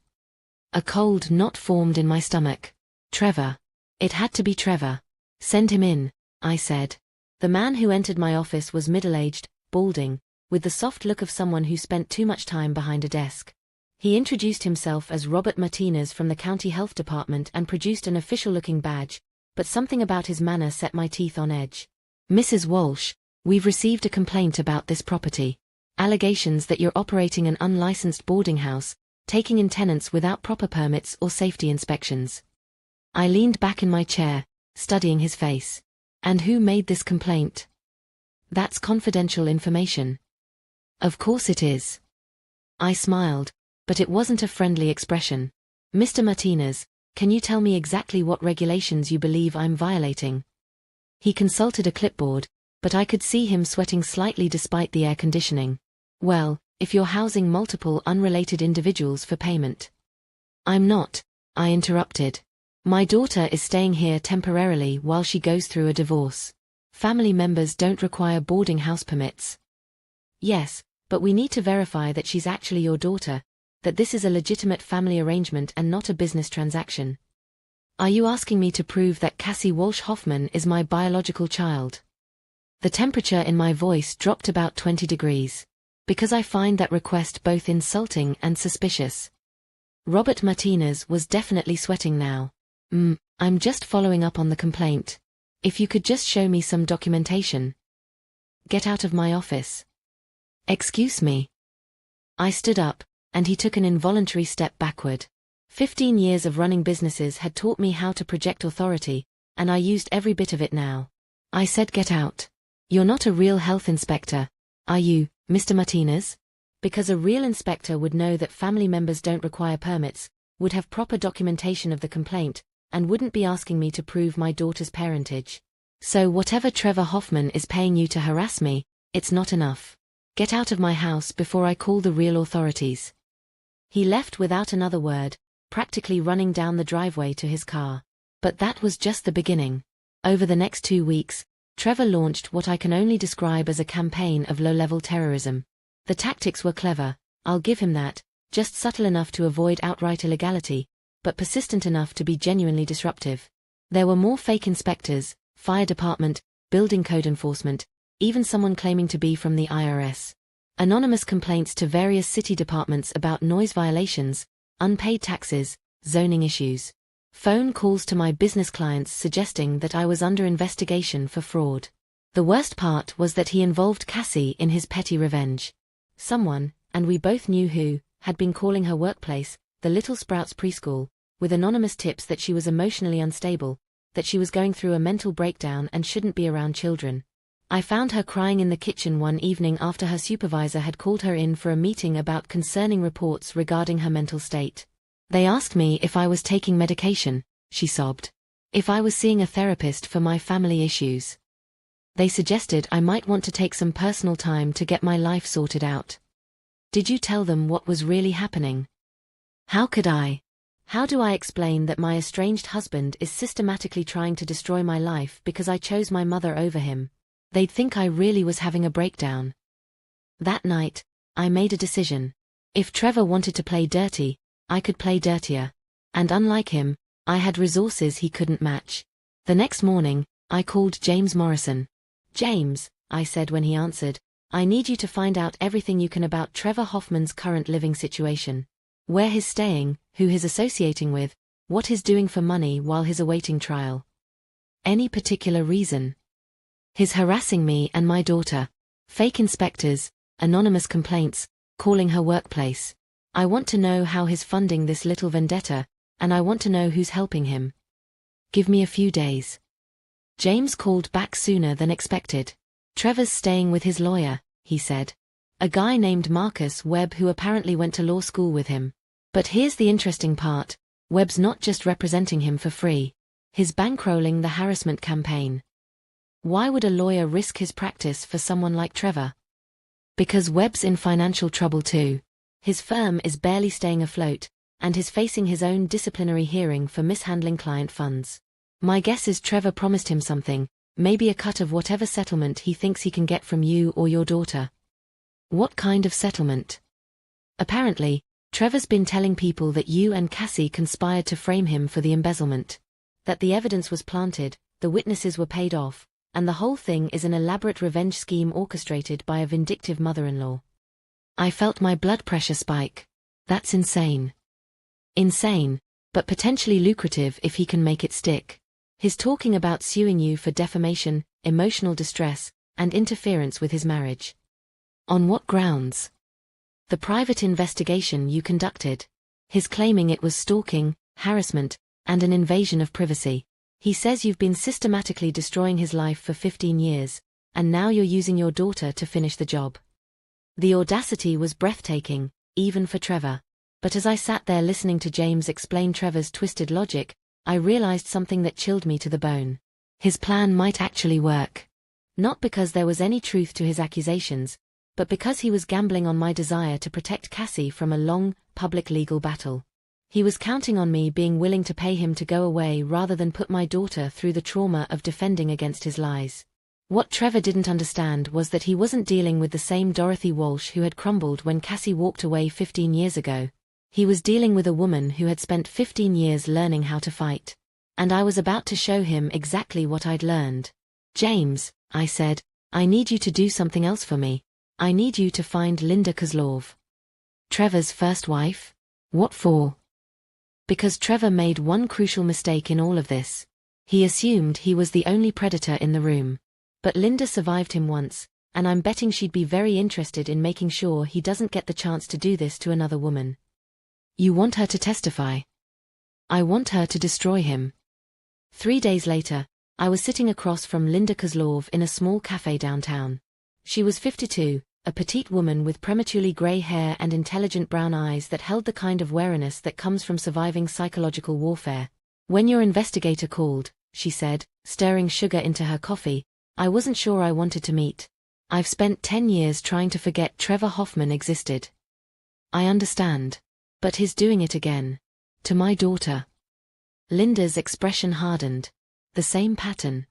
A cold knot formed in my stomach. Trevor. It had to be Trevor. Send him in, I said. The man who entered my office was middle-aged, balding, with the soft look of someone who spent too much time behind a desk. He introduced himself as Robert Martinez from the county health department and produced an official-looking badge, but something about his manner set my teeth on edge. Mrs. Walsh, we've received a complaint about this property. Allegations that you're operating an unlicensed boarding house, taking in tenants without proper permits or safety inspections. I leaned back in my chair, studying his face. And who made this complaint? That's confidential information. Of course it is. I smiled, but it wasn't a friendly expression. Mr. Martinez, can you tell me exactly what regulations you believe I'm violating? He consulted a clipboard, but I could see him sweating slightly despite the air conditioning. Well, if you're housing multiple unrelated individuals for payment. I'm not, I interrupted. My daughter is staying here temporarily while she goes through a divorce. Family members don't require boarding house permits. Yes, but we need to verify that she's actually your daughter, that this is a legitimate family arrangement and not a business transaction. Are you asking me to prove that Cassie Walsh Hoffman is my biological child? The temperature in my voice dropped about 20 degrees. Because I find that request both insulting and suspicious. Robert Martinez was definitely sweating now. I'm just following up on the complaint. If you could just show me some documentation. Get out of my office. Excuse me. I stood up, and he took an involuntary step backward. 15 years of running businesses had taught me how to project authority, and I used every bit of it now. I said, get out. You're not a real health inspector, are you, Mr. Martinez? Because a real inspector would know that family members don't require permits, would have proper documentation of the complaint, and wouldn't be asking me to prove my daughter's parentage. So whatever Trevor Hoffman is paying you to harass me, it's not enough. Get out of my house before I call the real authorities. He left without another word, practically running down the driveway to his car. But that was just the beginning. Over the next 2 weeks, Trevor launched what I can only describe as a campaign of low-level terrorism. The tactics were clever, I'll give him that, just subtle enough to avoid outright illegality, but persistent enough to be genuinely disruptive. There were more fake inspectors, fire department, building code enforcement, even someone claiming to be from the IRS. Anonymous complaints to various city departments about noise violations, unpaid taxes, zoning issues. Phone calls to my business clients suggesting that I was under investigation for fraud. The worst part was that he involved Cassie in his petty revenge. Someone, and we both knew who, had been calling her workplace, the Little Sprouts preschool, with anonymous tips that she was emotionally unstable, that she was going through a mental breakdown and shouldn't be around children. I found her crying in the kitchen one evening after her supervisor had called her in for a meeting about concerning reports regarding her mental state. They asked me if I was taking medication, she sobbed. If I was seeing a therapist for my family issues. They suggested I might want to take some personal time to get my life sorted out. Did you tell them what was really happening? How could I? How do I explain that my estranged husband is systematically trying to destroy my life because I chose my mother over him? They'd think I really was having a breakdown. That night, I made a decision. If Trevor wanted to play dirty, I could play dirtier. And unlike him, I had resources he couldn't match. The next morning, I called James Morrison. James, I said when he answered, I need you to find out everything you can about Trevor Hoffman's current living situation. Where he's staying, who he's associating with, what he's doing for money while he's awaiting trial. Any particular reason? He's harassing me and my daughter. Fake inspectors, anonymous complaints, calling her workplace. I want to know how he's funding this little vendetta, and I want to know who's helping him. Give me a few days. James called back sooner than expected. Trevor's staying with his lawyer, he said. A guy named Marcus Webb who apparently went to law school with him. But here's the interesting part, Webb's not just representing him for free. He's bankrolling the harassment campaign. Why would a lawyer risk his practice for someone like Trevor? Because Webb's in financial trouble too. His firm is barely staying afloat, and he's facing his own disciplinary hearing for mishandling client funds. My guess is Trevor promised him something, maybe a cut of whatever settlement he thinks he can get from you or your daughter. What kind of settlement? Apparently, Trevor's been telling people that you and Cassie conspired to frame him for the embezzlement. that the evidence was planted, the witnesses were paid off, and the whole thing is an elaborate revenge scheme orchestrated by a vindictive mother-in-law. I felt my blood pressure spike. That's insane. Insane, but potentially lucrative if he can make it stick. He's talking about suing you for defamation, emotional distress, and interference with his marriage. On what grounds? The private investigation you conducted. He's claiming it was stalking, harassment, and an invasion of privacy. He says you've been systematically destroying his life for 15 years, and now you're using your daughter to finish the job. The audacity was breathtaking, even for Trevor. But as I sat there listening to James explain Trevor's twisted logic, I realized something that chilled me to the bone. His plan might actually work. Not because there was any truth to his accusations, but because he was gambling on my desire to protect Cassie from a long, public legal battle. He was counting on me being willing to pay him to go away rather than put my daughter through the trauma of defending against his lies. What Trevor didn't understand was that he wasn't dealing with the same Dorothy Walsh who had crumbled when Cassie walked away 15 years ago. He was dealing with a woman who had spent 15 years learning how to fight. And I was about to show him exactly what I'd learned. James, I said, I need you to do something else for me. I need you to find Linda Kozlov. Trevor's first wife? What for? Because Trevor made one crucial mistake in all of this. He assumed he was the only predator in the room. But Linda survived him once, and I'm betting she'd be very interested in making sure he doesn't get the chance to do this to another woman. You want her to testify? I want her to destroy him. 3 days later, I was sitting across from Linda Kozlov in a small cafe downtown. She was 52, a petite woman with prematurely grey hair and intelligent brown eyes that held the kind of wariness that comes from surviving psychological warfare. When your investigator called, she said, stirring sugar into her coffee, I wasn't sure I wanted to meet. I've spent 10 years trying to forget Trevor Hoffman existed. I understand. But he's doing it again. To my daughter. Linda's expression hardened. The same pattern.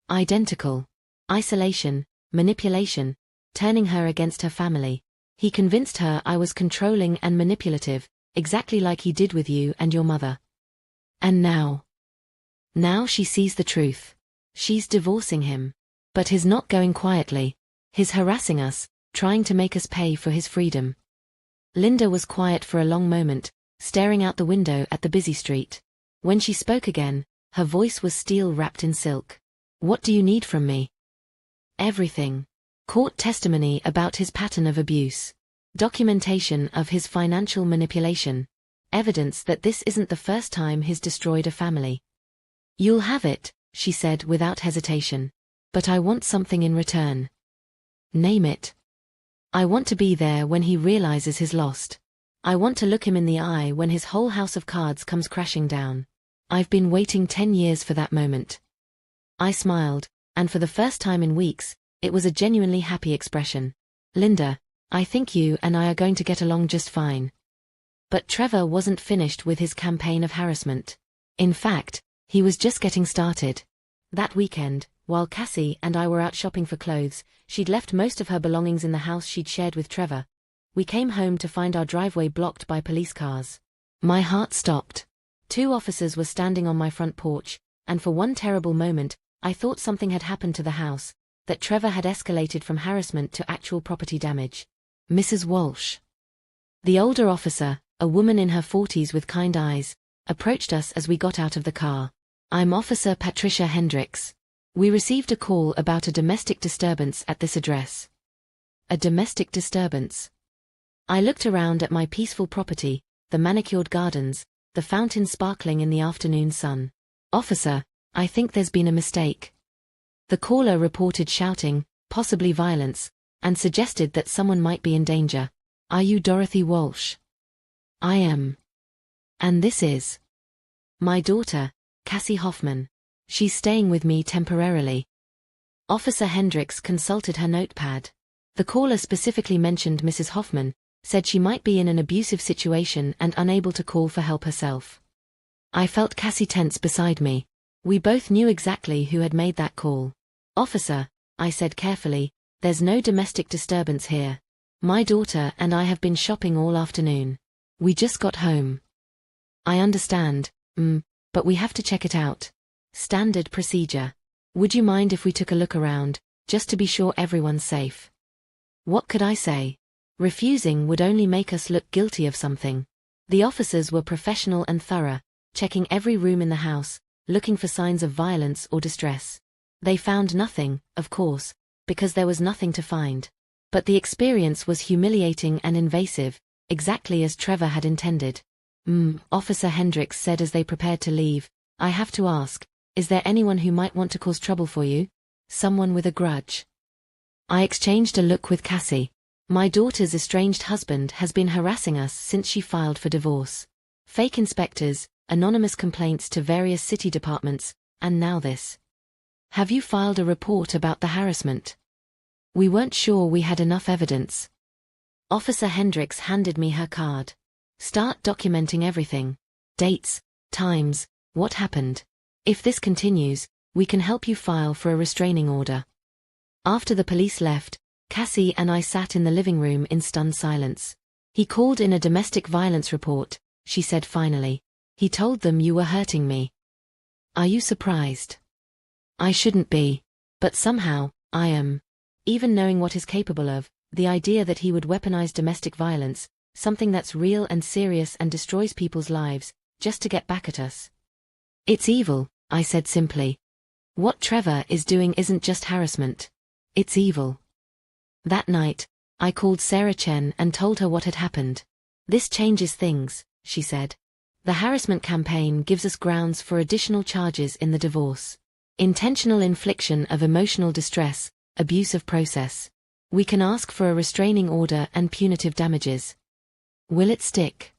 Identical. Isolation, manipulation, turning her against her family. He convinced her I was controlling and manipulative, exactly like he did with you and your mother. And now? Now she sees the truth. She's divorcing him. But he's not going quietly. He's harassing us, trying to make us pay for his freedom. Linda was quiet for a long moment, staring out the window at the busy street. When she spoke again, her voice was steel wrapped in silk. What do you need from me? Everything. Court testimony about his pattern of abuse. Documentation of his financial manipulation. Evidence that this isn't the first time he's destroyed a family. You'll have it, she said without hesitation. But I want something in return. Name it. I want to be there when he realizes he's lost. I want to look him in the eye when his whole house of cards comes crashing down. I've been waiting 10 years for that moment. I smiled, and for the first time in weeks, it was a genuinely happy expression. Linda, I think you and I are going to get along just fine. But Trevor wasn't finished with his campaign of harassment. In fact, he was just getting started. That weekend, while Cassie and I were out shopping for clothes, she'd left most of her belongings in the house she'd shared with Trevor. We came home to find our driveway blocked by police cars. My heart stopped. 2 officers were standing on my front porch, and for one terrible moment, I thought something had happened to the house, that Trevor had escalated from harassment to actual property damage. Mrs. Walsh. The older officer, a woman in her 40s with kind eyes, approached us as we got out of the car. I'm Officer Patricia Hendricks. We received a call about a domestic disturbance at this address. A domestic disturbance. I looked around at my peaceful property, the manicured gardens, the fountain sparkling in the afternoon sun. Officer, I think there's been a mistake. The caller reported shouting, possibly violence, and suggested that someone might be in danger. Are you Dorothy Walsh? I am. And this is my daughter, Cassie Hoffman. She's staying with me temporarily. Officer Hendricks consulted her notepad. The caller specifically mentioned Mrs. Hoffman, said she might be in an abusive situation and unable to call for help herself. I felt Cassie tense beside me. We both knew exactly who had made that call. Officer, I said carefully, there's no domestic disturbance here. My daughter and I have been shopping all afternoon. We just got home. I understand, But we have to check it out. Standard procedure. Would you mind if we took a look around, just to be sure everyone's safe? What could I say? Refusing would only make us look guilty of something. The officers were professional and thorough, checking every room in the house, looking for signs of violence or distress. They found nothing, of course, because there was nothing to find. But the experience was humiliating and invasive, exactly as Trevor had intended. Officer Hendricks said as they prepared to leave, I have to ask, is there anyone who might want to cause trouble for you? Someone with a grudge? I exchanged a look with Cassie. My daughter's estranged husband has been harassing us since she filed for divorce. Fake inspectors, anonymous complaints to various city departments, and now this. Have you filed a report about the harassment? We weren't sure we had enough evidence. Officer Hendricks handed me her card. Start documenting everything. Dates, times, what happened. If this continues, we can help you file for a restraining order. After the police left, Cassie and I sat in the living room in stunned silence. He called in a domestic violence report, she said finally. He told them you were hurting me. Are you surprised? I shouldn't be. But somehow, I am. Even knowing what he's capable of, the idea that he would weaponize domestic violence, something that's real and serious and destroys people's lives, just to get back at us. It's evil, I said simply. What Trevor is doing isn't just harassment. It's evil. That night, I called Sarah Chen and told her what had happened. This changes things, she said. The harassment campaign gives us grounds for additional charges in the divorce. Intentional infliction of emotional distress, abusive process. We can ask for a restraining order and punitive damages. Will it stick?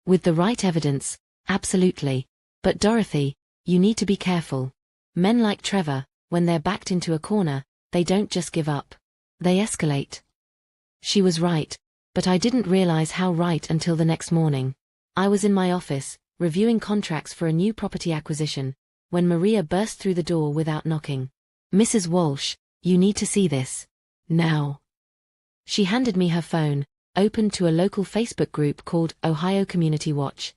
With the right evidence, absolutely. But Dorothy, you need to be careful. Men like Trevor, when they're backed into a corner, they don't just give up. They escalate. She was right, but I didn't realize how right until the next morning. I was in my office, reviewing contracts for a new property acquisition, when Maria burst through the door without knocking. Mrs. Walsh, you need to see this. Now. She handed me her phone, opened to a local Facebook group called Ohio Community Watch.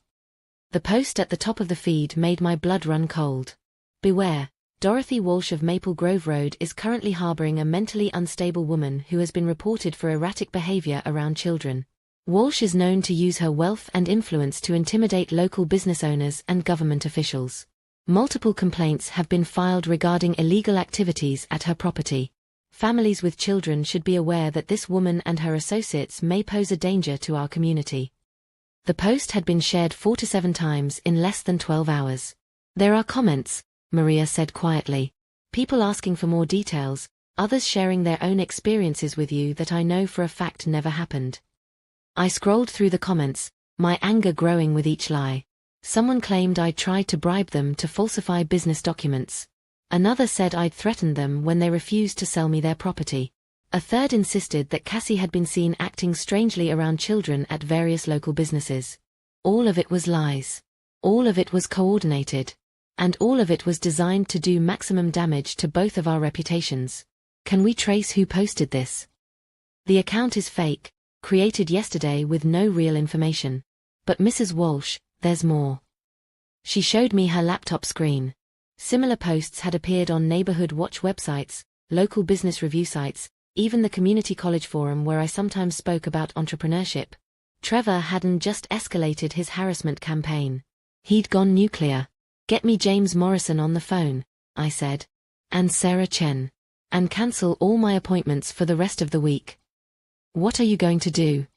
The post at the top of the feed made my blood run cold. Beware. Dorothy Walsh of Maple Grove Road is currently harboring a mentally unstable woman who has been reported for erratic behavior around children. Walsh is known to use her wealth and influence to intimidate local business owners and government officials. Multiple complaints have been filed regarding illegal activities at her property. Families with children should be aware that this woman and her associates may pose a danger to our community. The post had been shared 4 to 7 times in less than 12 hours. There are comments, Maria said quietly. People asking for more details, others sharing their own experiences with you that I know for a fact never happened. I scrolled through the comments, my anger growing with each lie. Someone claimed I'd tried to bribe them to falsify business documents. Another said I'd threatened them when they refused to sell me their property. A third insisted that Cassie had been seen acting strangely around children at various local businesses. All of it was lies. All of it was coordinated. And all of it was designed to do maximum damage to both of our reputations. Can we trace who posted this? The account is fake, created yesterday with no real information. But Mrs. Walsh, there's more. She showed me her laptop screen. Similar posts had appeared on neighborhood watch websites, local business review sites, even the community college forum where I sometimes spoke about entrepreneurship. Trevor hadn't just escalated his harassment campaign. He'd gone nuclear. Get me James Morrison on the phone, I said. And Sarah Chen. And cancel all my appointments for the rest of the week. What are you going to do?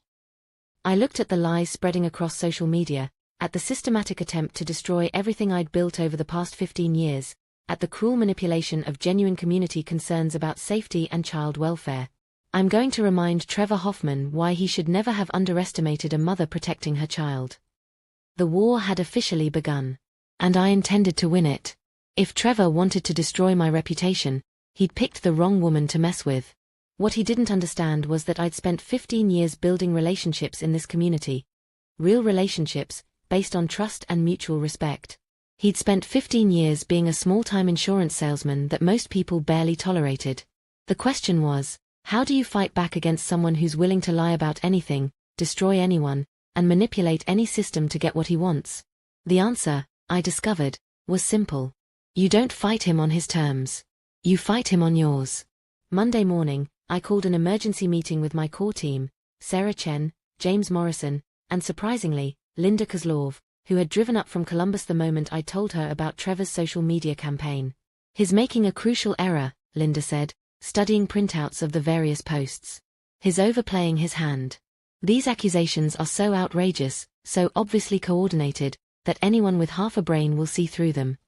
I looked at the lies spreading across social media, at the systematic attempt to destroy everything I'd built over the past 15 years, at the cruel manipulation of genuine community concerns about safety and child welfare. I'm going to remind Trevor Hoffman why he should never have underestimated a mother protecting her child. The war had officially begun. And I intended to win it. If Trevor wanted to destroy my reputation, he'd picked the wrong woman to mess with. What he didn't understand was that I'd spent 15 years building relationships in this community. Real relationships, based on trust and mutual respect. He'd spent 15 years being a small-time insurance salesman that most people barely tolerated. The question was, how do you fight back against someone who's willing to lie about anything, destroy anyone, and manipulate any system to get what he wants? The answer, I discovered, was simple. You don't fight him on his terms. You fight him on yours. Monday morning, I called an emergency meeting with my core team, Sarah Chen, James Morrison, and surprisingly, Linda Kozlov, who had driven up from Columbus the moment I told her about Trevor's social media campaign. He's making a crucial error, Linda said, studying printouts of the various posts. He's overplaying his hand. These accusations are so outrageous, so obviously coordinated, that anyone with half a brain will see through them.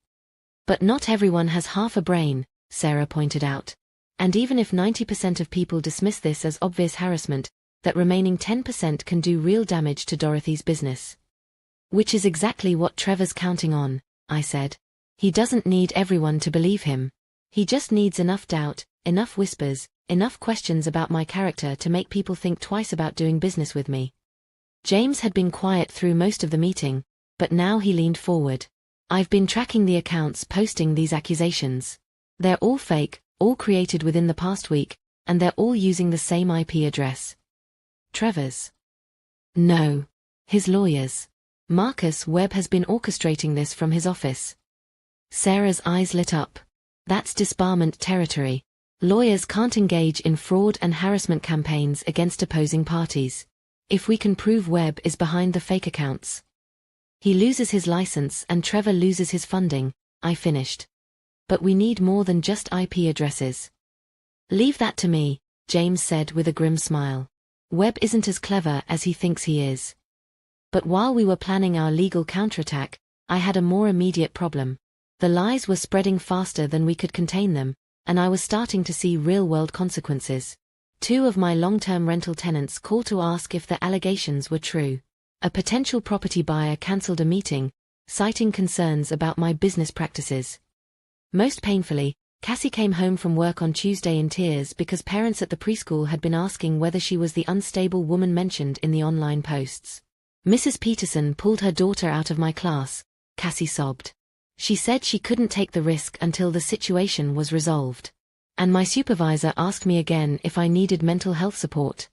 But not everyone has half a brain, Sarah pointed out. And even if 90% of people dismiss this as obvious harassment, that remaining 10% can do real damage to Dorothy's business. Which is exactly what Trevor's counting on, I said. He doesn't need everyone to believe him. He just needs enough doubt, enough whispers, enough questions about my character to make people think twice about doing business with me. James had been quiet through most of the meeting, but now he leaned forward. I've been tracking the accounts posting these accusations. They're all fake, all created within the past week, and they're all using the same IP address. Trevor's? No. His lawyers. Marcus Webb has been orchestrating this from his office. Sarah's eyes lit up. That's disbarment territory. Lawyers can't engage in fraud and harassment campaigns against opposing parties. If we can prove Webb is behind the fake accounts, he loses his license and Trevor loses his funding, I finished. But we need more than just IP addresses. Leave that to me, James said with a grim smile. Webb isn't as clever as he thinks he is. But while we were planning our legal counterattack, I had a more immediate problem. The lies were spreading faster than we could contain them, and I was starting to see real-world consequences. 2 of my long-term rental tenants called to ask if the allegations were true. A potential property buyer cancelled a meeting, citing concerns about my business practices. Most painfully, Cassie came home from work on Tuesday in tears because parents at the preschool had been asking whether she was the unstable woman mentioned in the online posts. Mrs. Peterson pulled her daughter out of my class, Cassie sobbed. She said she couldn't take the risk until the situation was resolved. And my supervisor asked me again if I needed mental health support.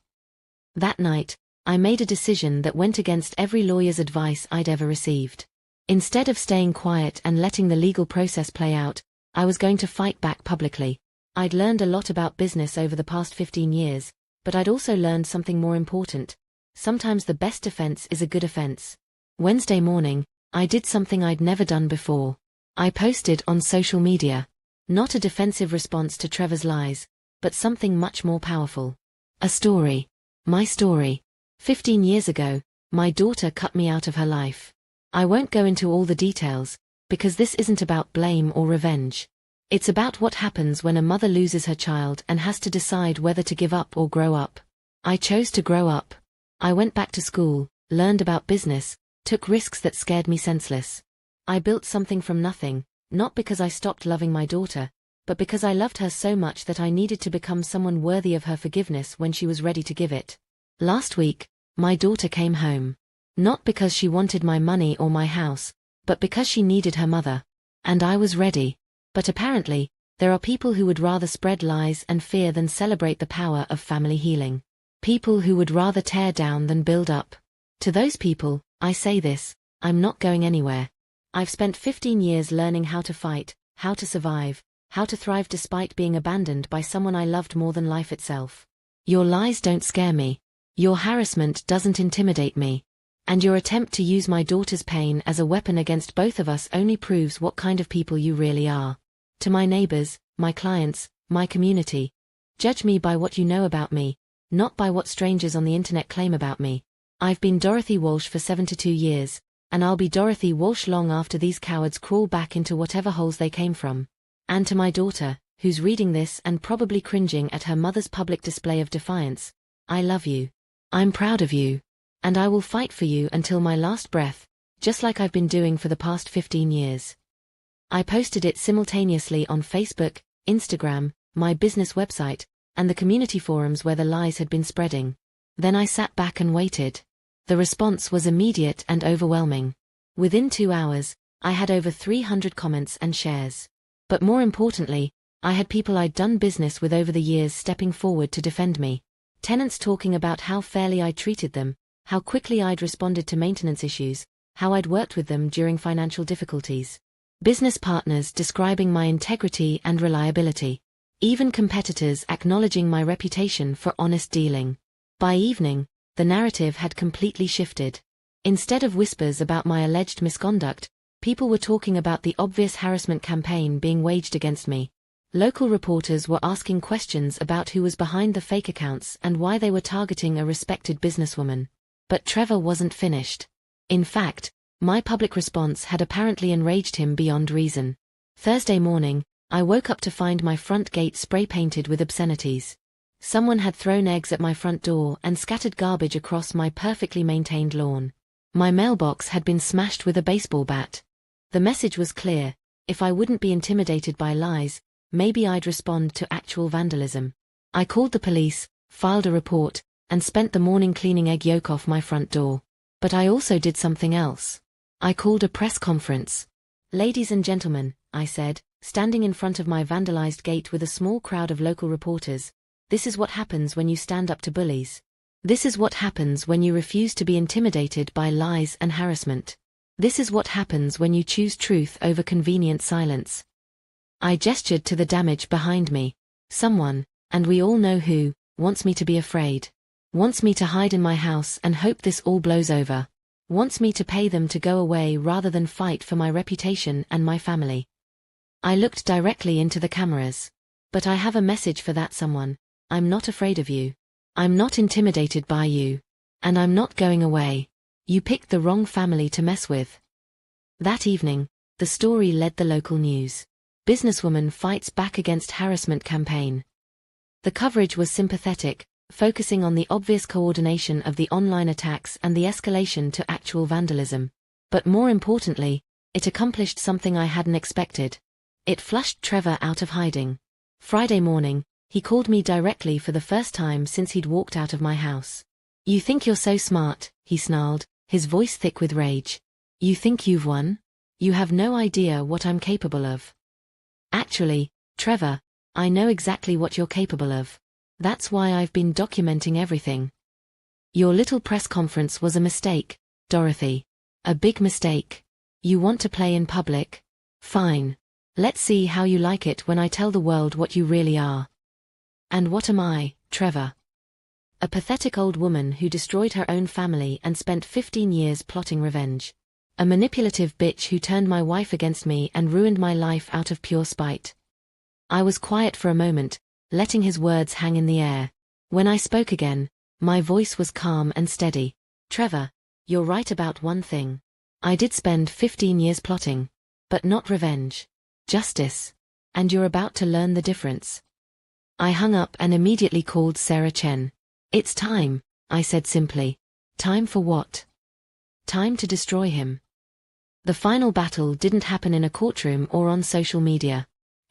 That night, I made a decision that went against every lawyer's advice I'd ever received. Instead of staying quiet and letting the legal process play out, I was going to fight back publicly. I'd learned a lot about business over the past 15 years, but I'd also learned something more important. Sometimes the best defense is a good offense. Wednesday morning, I did something I'd never done before. I posted on social media. Not a defensive response to Trevor's lies, but something much more powerful. A story. My story. 15 years ago, my daughter cut me out of her life. I won't go into all the details, because this isn't about blame or revenge. It's about what happens when a mother loses her child and has to decide whether to give up or grow up. I chose to grow up. I went back to school, learned about business, took risks that scared me senseless. I built something from nothing, not because I stopped loving my daughter, but because I loved her so much that I needed to become someone worthy of her forgiveness when she was ready to give it. Last week, my daughter came home. Not because she wanted my money or my house, but because she needed her mother. And I was ready. But apparently, there are people who would rather spread lies and fear than celebrate the power of family healing. People who would rather tear down than build up. To those people, I say this: I'm not going anywhere. I've spent 15 years learning how to fight, how to survive, how to thrive despite being abandoned by someone I loved more than life itself. Your lies don't scare me. Your harassment doesn't intimidate me. And your attempt to use my daughter's pain as a weapon against both of us only proves what kind of people you really are. To my neighbors, my clients, my community, judge me by what you know about me, not by what strangers on the internet claim about me. I've been Dorothy Walsh for 72 years, and I'll be Dorothy Walsh long after these cowards crawl back into whatever holes they came from. And to my daughter, who's reading this and probably cringing at her mother's public display of defiance, I love you. I'm proud of you. And I will fight for you until my last breath, just like I've been doing for the past 15 years. I posted it simultaneously on Facebook, Instagram, my business website, and the community forums where the lies had been spreading. Then I sat back and waited. The response was immediate and overwhelming. Within 2 hours, I had over 300 comments and shares. But more importantly, I had people I'd done business with over the years stepping forward to defend me. Tenants talking about how fairly I treated them, how quickly I'd responded to maintenance issues, how I'd worked with them during financial difficulties. Business partners describing my integrity and reliability. Even competitors acknowledging my reputation for honest dealing. By evening, the narrative had completely shifted. Instead of whispers about my alleged misconduct, people were talking about the obvious harassment campaign being waged against me. Local reporters were asking questions about who was behind the fake accounts and why they were targeting a respected businesswoman. But Trevor wasn't finished. In fact, my public response had apparently enraged him beyond reason. Thursday morning, I woke up to find my front gate spray-painted with obscenities. Someone had thrown eggs at my front door and scattered garbage across my perfectly maintained lawn. My mailbox had been smashed with a baseball bat. The message was clear: if I wouldn't be intimidated by lies, maybe I'd respond to actual vandalism. I called the police, filed a report, and spent the morning cleaning egg yolk off my front door. But I also did something else. I called a press conference. "Ladies and gentlemen," I said, standing in front of my vandalized gate with a small crowd of local reporters, "this is what happens when you stand up to bullies. This is what happens when you refuse to be intimidated by lies and harassment. This is what happens when you choose truth over convenient silence." I gestured to the damage behind me. Someone, and we all know who, wants me to be afraid. Wants me to hide in my house and hope this all blows over. Wants me to pay them to go away rather than fight for my reputation and my family. I looked directly into the cameras. "But I have a message for that someone. I'm not afraid of you. I'm not intimidated by you. And I'm not going away. You picked the wrong family to mess with." That evening, the story led the local news. Businesswoman fights back against harassment campaign. The coverage was sympathetic, focusing on the obvious coordination of the online attacks and the escalation to actual vandalism. But more importantly, it accomplished something I hadn't expected. It flushed Trevor out of hiding. Friday morning, he called me directly for the first time since he'd walked out of my house. "You think you're so smart," he snarled, his voice thick with rage. "You think you've won? You have no idea what I'm capable of." "Actually, Trevor, I know exactly what you're capable of. That's why I've been documenting everything. Your little press conference was a mistake, Dorothy. A big mistake. You want to play in public? Fine. Let's see how you like it when I tell the world what you really are." "And what am I, Trevor?" "A pathetic old woman who destroyed her own family and spent 15 years plotting revenge. A manipulative bitch who turned my wife against me and ruined my life out of pure spite." I was quiet for a moment, letting his words hang in the air. When I spoke again, my voice was calm and steady. "Trevor, you're right about one thing. I did spend 15 years plotting. But not revenge. Justice. And you're about to learn the difference." I hung up and immediately called Sarah Chen. "It's time," I said simply. "Time for what?" "Time to destroy him." The final battle didn't happen in a courtroom or on social media.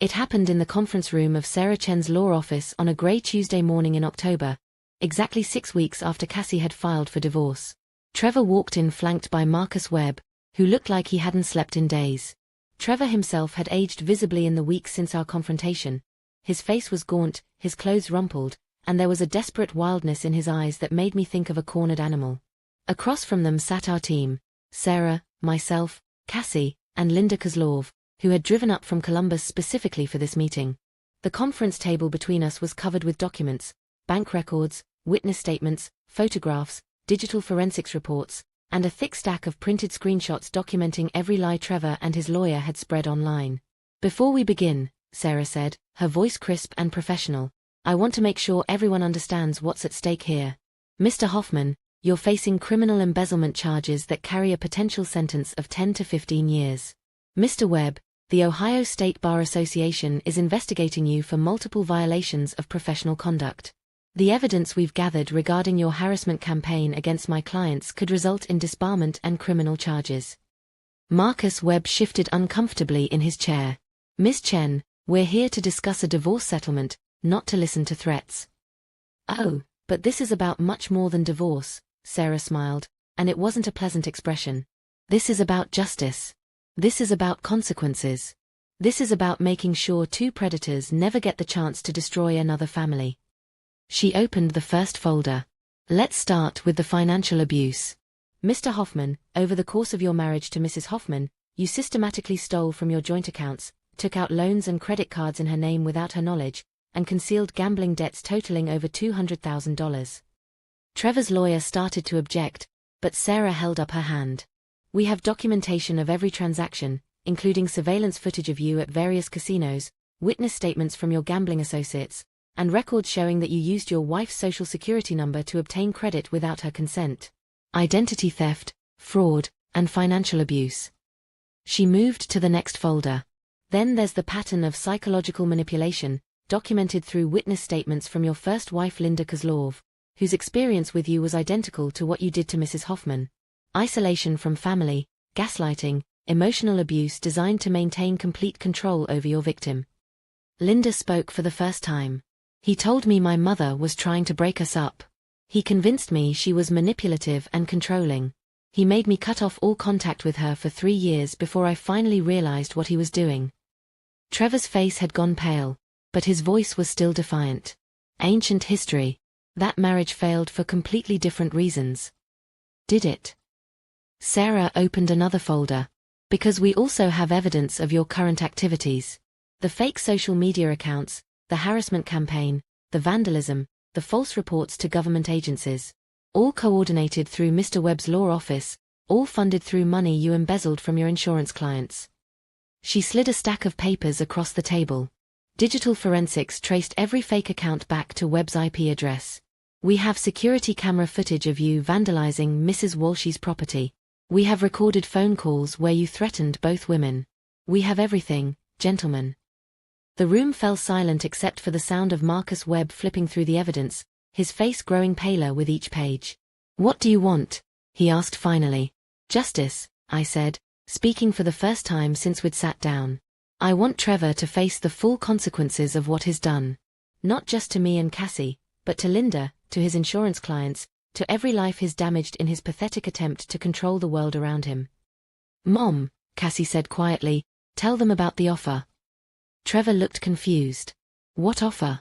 It happened in the conference room of Sarah Chen's law office on a grey Tuesday morning in October, exactly 6 weeks after Cassie had filed for divorce. Trevor walked in flanked by Marcus Webb, who looked like he hadn't slept in days. Trevor himself had aged visibly in the weeks since our confrontation. His face was gaunt, his clothes rumpled, and there was a desperate wildness in his eyes that made me think of a cornered animal. Across from them sat our team: Sarah, myself, Cassie, and Linda Kozlov, who had driven up from Columbus specifically for this meeting. The conference table between us was covered with documents, bank records, witness statements, photographs, digital forensics reports, and a thick stack of printed screenshots documenting every lie Trevor and his lawyer had spread online. "Before we begin," Sarah said, her voice crisp and professional, "I want to make sure everyone understands what's at stake here. Mr. Hoffman, you're facing criminal embezzlement charges that carry a potential sentence of 10 to 15 years. Mr. Webb, the Ohio State Bar Association is investigating you for multiple violations of professional conduct. The evidence we've gathered regarding your harassment campaign against my clients could result in disbarment and criminal charges." Marcus Webb shifted uncomfortably in his chair. "Ms. Chen, we're here to discuss a divorce settlement, not to listen to threats." "Oh, but this is about much more than divorce," Sarah smiled, and it wasn't a pleasant expression. "This is about justice. This is about consequences. This is about making sure two predators never get the chance to destroy another family." She opened the first folder. "Let's start with the financial abuse. Mr. Hoffman, over the course of your marriage to Mrs. Hoffman, you systematically stole from your joint accounts, took out loans and credit cards in her name without her knowledge, and concealed gambling debts totaling over $200,000. Trevor's lawyer started to object, but Sarah held up her hand. We have documentation of every transaction, including surveillance footage of you at various casinos, witness statements from your gambling associates, and records showing that you used your wife's social security number to obtain credit without her consent. Identity theft, fraud, and financial abuse. She moved to the next folder. Then there's the pattern of psychological manipulation, documented through witness statements from your first wife Linda Kozlov, whose experience with you was identical to what you did to Mrs. Hoffman. Isolation from family, gaslighting, emotional abuse designed to maintain complete control over your victim. Linda spoke for the first time. He told me my mother was trying to break us up. He convinced me she was manipulative and controlling. He made me cut off all contact with her for 3 years before I finally realized what he was doing. Trevor's face had gone pale, but his voice was still defiant. Ancient history. That marriage failed for completely different reasons. Did it? Sarah opened another folder. Because we also have evidence of your current activities. The fake social media accounts, the harassment campaign, the vandalism, the false reports to government agencies. All coordinated through Mr. Webb's law office, all funded through money you embezzled from your insurance clients. She slid a stack of papers across the table. Digital forensics traced every fake account back to Webb's IP address. We have security camera footage of you vandalizing Mrs. Walsh's property. We have recorded phone calls where you threatened both women. We have everything, gentlemen. The room fell silent except for the sound of Marcus Webb flipping through the evidence, his face growing paler with each page. What do you want? He asked finally. Justice, I said, speaking for the first time since we'd sat down. I want Trevor to face the full consequences of what he's done. Not just to me and Cassie, but to Linda, to his insurance clients, to every life he's damaged in his pathetic attempt to control the world around him. Mom, Cassie said quietly, tell them about the offer. Trevor looked confused. What offer?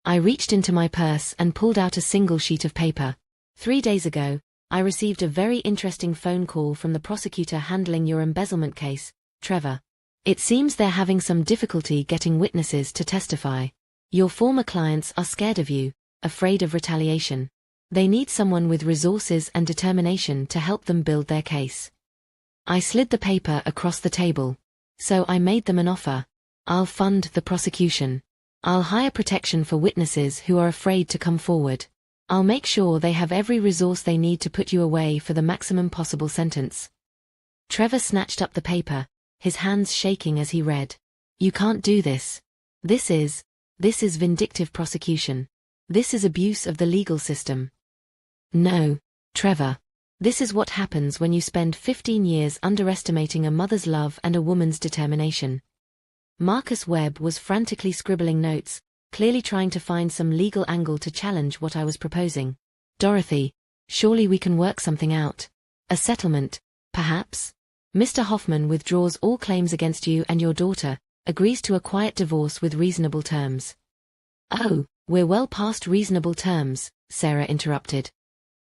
I reached into my purse and pulled out a single sheet of paper. 3 days ago, I received a very interesting phone call from the prosecutor handling your embezzlement case, Trevor. It seems they're having some difficulty getting witnesses to testify. Your former clients are scared of you, afraid of retaliation. They need someone with resources and determination to help them build their case. I slid the paper across the table. So I made them an offer. I'll fund the prosecution. I'll hire protection for witnesses who are afraid to come forward. I'll make sure they have every resource they need to put you away for the maximum possible sentence. Trevor snatched up the paper, his hands shaking as he read. You can't do this. This is vindictive prosecution. This is abuse of the legal system. No, Trevor. This is what happens when you spend 15 years underestimating a mother's love and a woman's determination. Marcus Webb was frantically scribbling notes, clearly trying to find some legal angle to challenge what I was proposing. Dorothy, surely we can work something out. A settlement, perhaps? Mr. Hoffman withdraws all claims against you and your daughter, agrees to a quiet divorce with reasonable terms. Oh, we're well past reasonable terms, Sarah interrupted.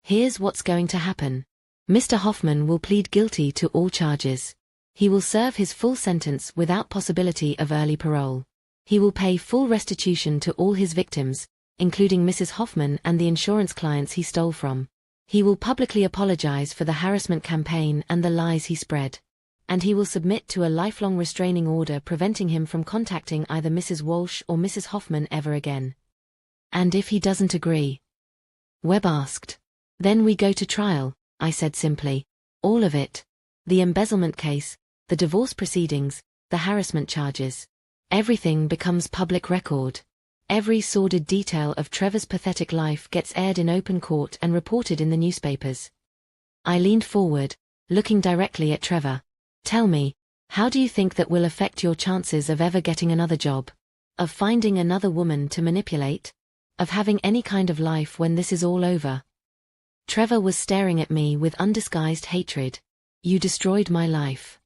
Here's what's going to happen. Mr. Hoffman will plead guilty to all charges. He will serve his full sentence without possibility of early parole. He will pay full restitution to all his victims, including Mrs. Hoffman and the insurance clients he stole from. He will publicly apologize for the harassment campaign and the lies he spread. And he will submit to a lifelong restraining order preventing him from contacting either Mrs. Walsh or Mrs. Hoffman ever again. And if he doesn't agree? Webb asked. Then we go to trial, I said simply. All of it. The embezzlement case, the divorce proceedings, the harassment charges. Everything becomes public record. Every sordid detail of Trevor's pathetic life gets aired in open court and reported in the newspapers. I leaned forward, looking directly at Trevor. Tell me, how do you think that will affect your chances of ever getting another job? Of finding another woman to manipulate? Of having any kind of life when this is all over? Trevor was staring at me with undisguised hatred. You destroyed my life.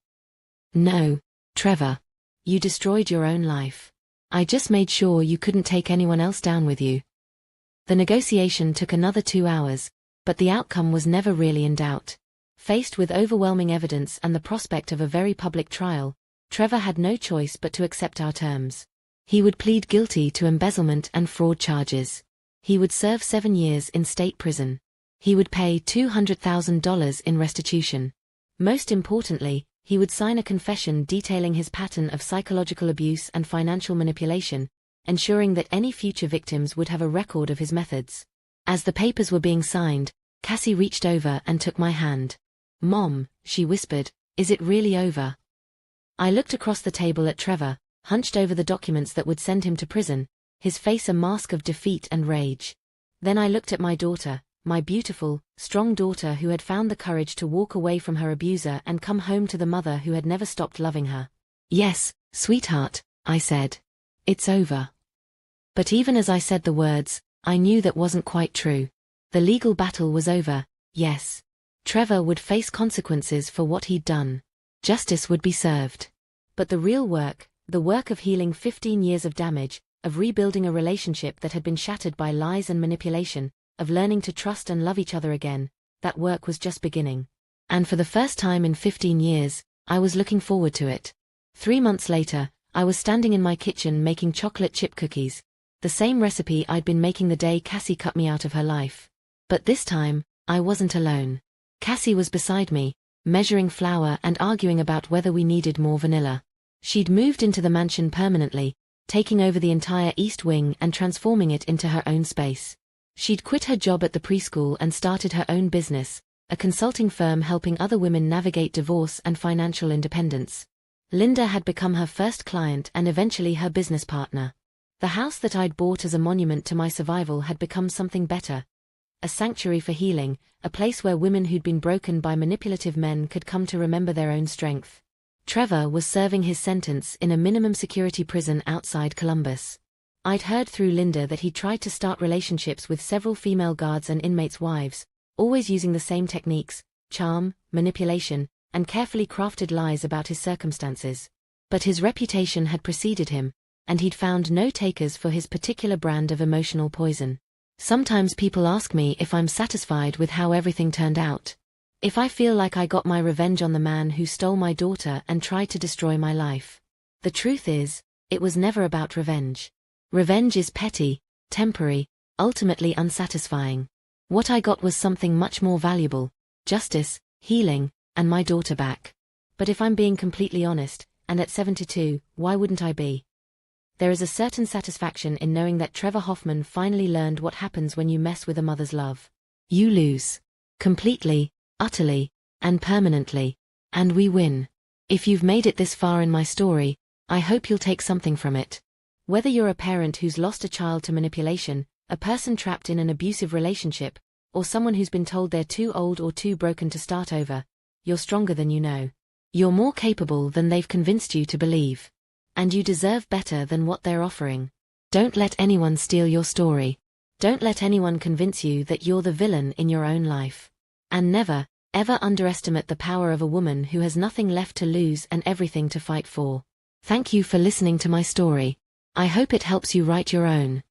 No, Trevor. You destroyed your own life. I just made sure you couldn't take anyone else down with you. The negotiation took another 2 hours, But the outcome was never really in doubt. Faced with overwhelming evidence and the prospect of a very public trial, Trevor had no choice but to accept our terms. He would plead guilty to embezzlement and fraud charges. He would serve 7 years in state prison. He would pay $200,000 in restitution. Most importantly, he would sign a confession detailing his pattern of psychological abuse and financial manipulation, ensuring that any future victims would have a record of his methods. As the papers were being signed, Cassie reached over and took my hand. "Mom," she whispered, "is it really over?" I looked across the table at Trevor, hunched over the documents that would send him to prison, his face a mask of defeat and rage. Then I looked at my daughter, my beautiful, strong daughter who had found the courage to walk away from her abuser and come home to the mother who had never stopped loving her. "Yes, sweetheart," I said. "It's over." But even as I said the words, I knew that wasn't quite true. The legal battle was over, yes. Trevor would face consequences for what he'd done. Justice would be served. But the real work, the work of healing 15 years of damage, of rebuilding a relationship that had been shattered by lies and manipulation, of learning to trust and love each other again, that work was just beginning. And for the first time in 15 years, I was looking forward to it. 3 months later, I was standing in my kitchen making chocolate chip cookies, the same recipe I'd been making the day Cassie cut me out of her life. But this time, I wasn't alone. Cassie was beside me, measuring flour and arguing about whether we needed more vanilla. She'd moved into the mansion permanently, taking over the entire East Wing and transforming it into her own space. She'd quit her job at the preschool and started her own business, a consulting firm helping other women navigate divorce and financial independence. Linda had become her first client and eventually her business partner. The house that I'd bought as a monument to my survival had become something better. A sanctuary for healing, a place where women who'd been broken by manipulative men could come to remember their own strength. Trevor was serving his sentence in a minimum security prison outside Columbus. I'd heard through Linda that he'd tried to start relationships with several female guards and inmates' wives, always using the same techniques, charm, manipulation, and carefully crafted lies about his circumstances. But his reputation had preceded him, and he'd found no takers for his particular brand of emotional poison. Sometimes people ask me if I'm satisfied with how everything turned out. If I feel like I got my revenge on the man who stole my daughter and tried to destroy my life. The truth is, it was never about revenge. Revenge is petty, temporary, ultimately unsatisfying. What I got was something much more valuable: justice, healing, and my daughter back. But if I'm being completely honest, and at 72, why wouldn't I be? There is a certain satisfaction in knowing that Trevor Hoffman finally learned what happens when you mess with a mother's love. You lose. Completely, utterly, and permanently. And we win. If you've made it this far in my story, I hope you'll take something from it. Whether you're a parent who's lost a child to manipulation, a person trapped in an abusive relationship, or someone who's been told they're too old or too broken to start over, you're stronger than you know. You're more capable than they've convinced you to believe. And you deserve better than what they're offering. Don't let anyone steal your story. Don't let anyone convince you that you're the villain in your own life. And never, ever underestimate the power of a woman who has nothing left to lose and everything to fight for. Thank you for listening to my story. I hope it helps you write your own.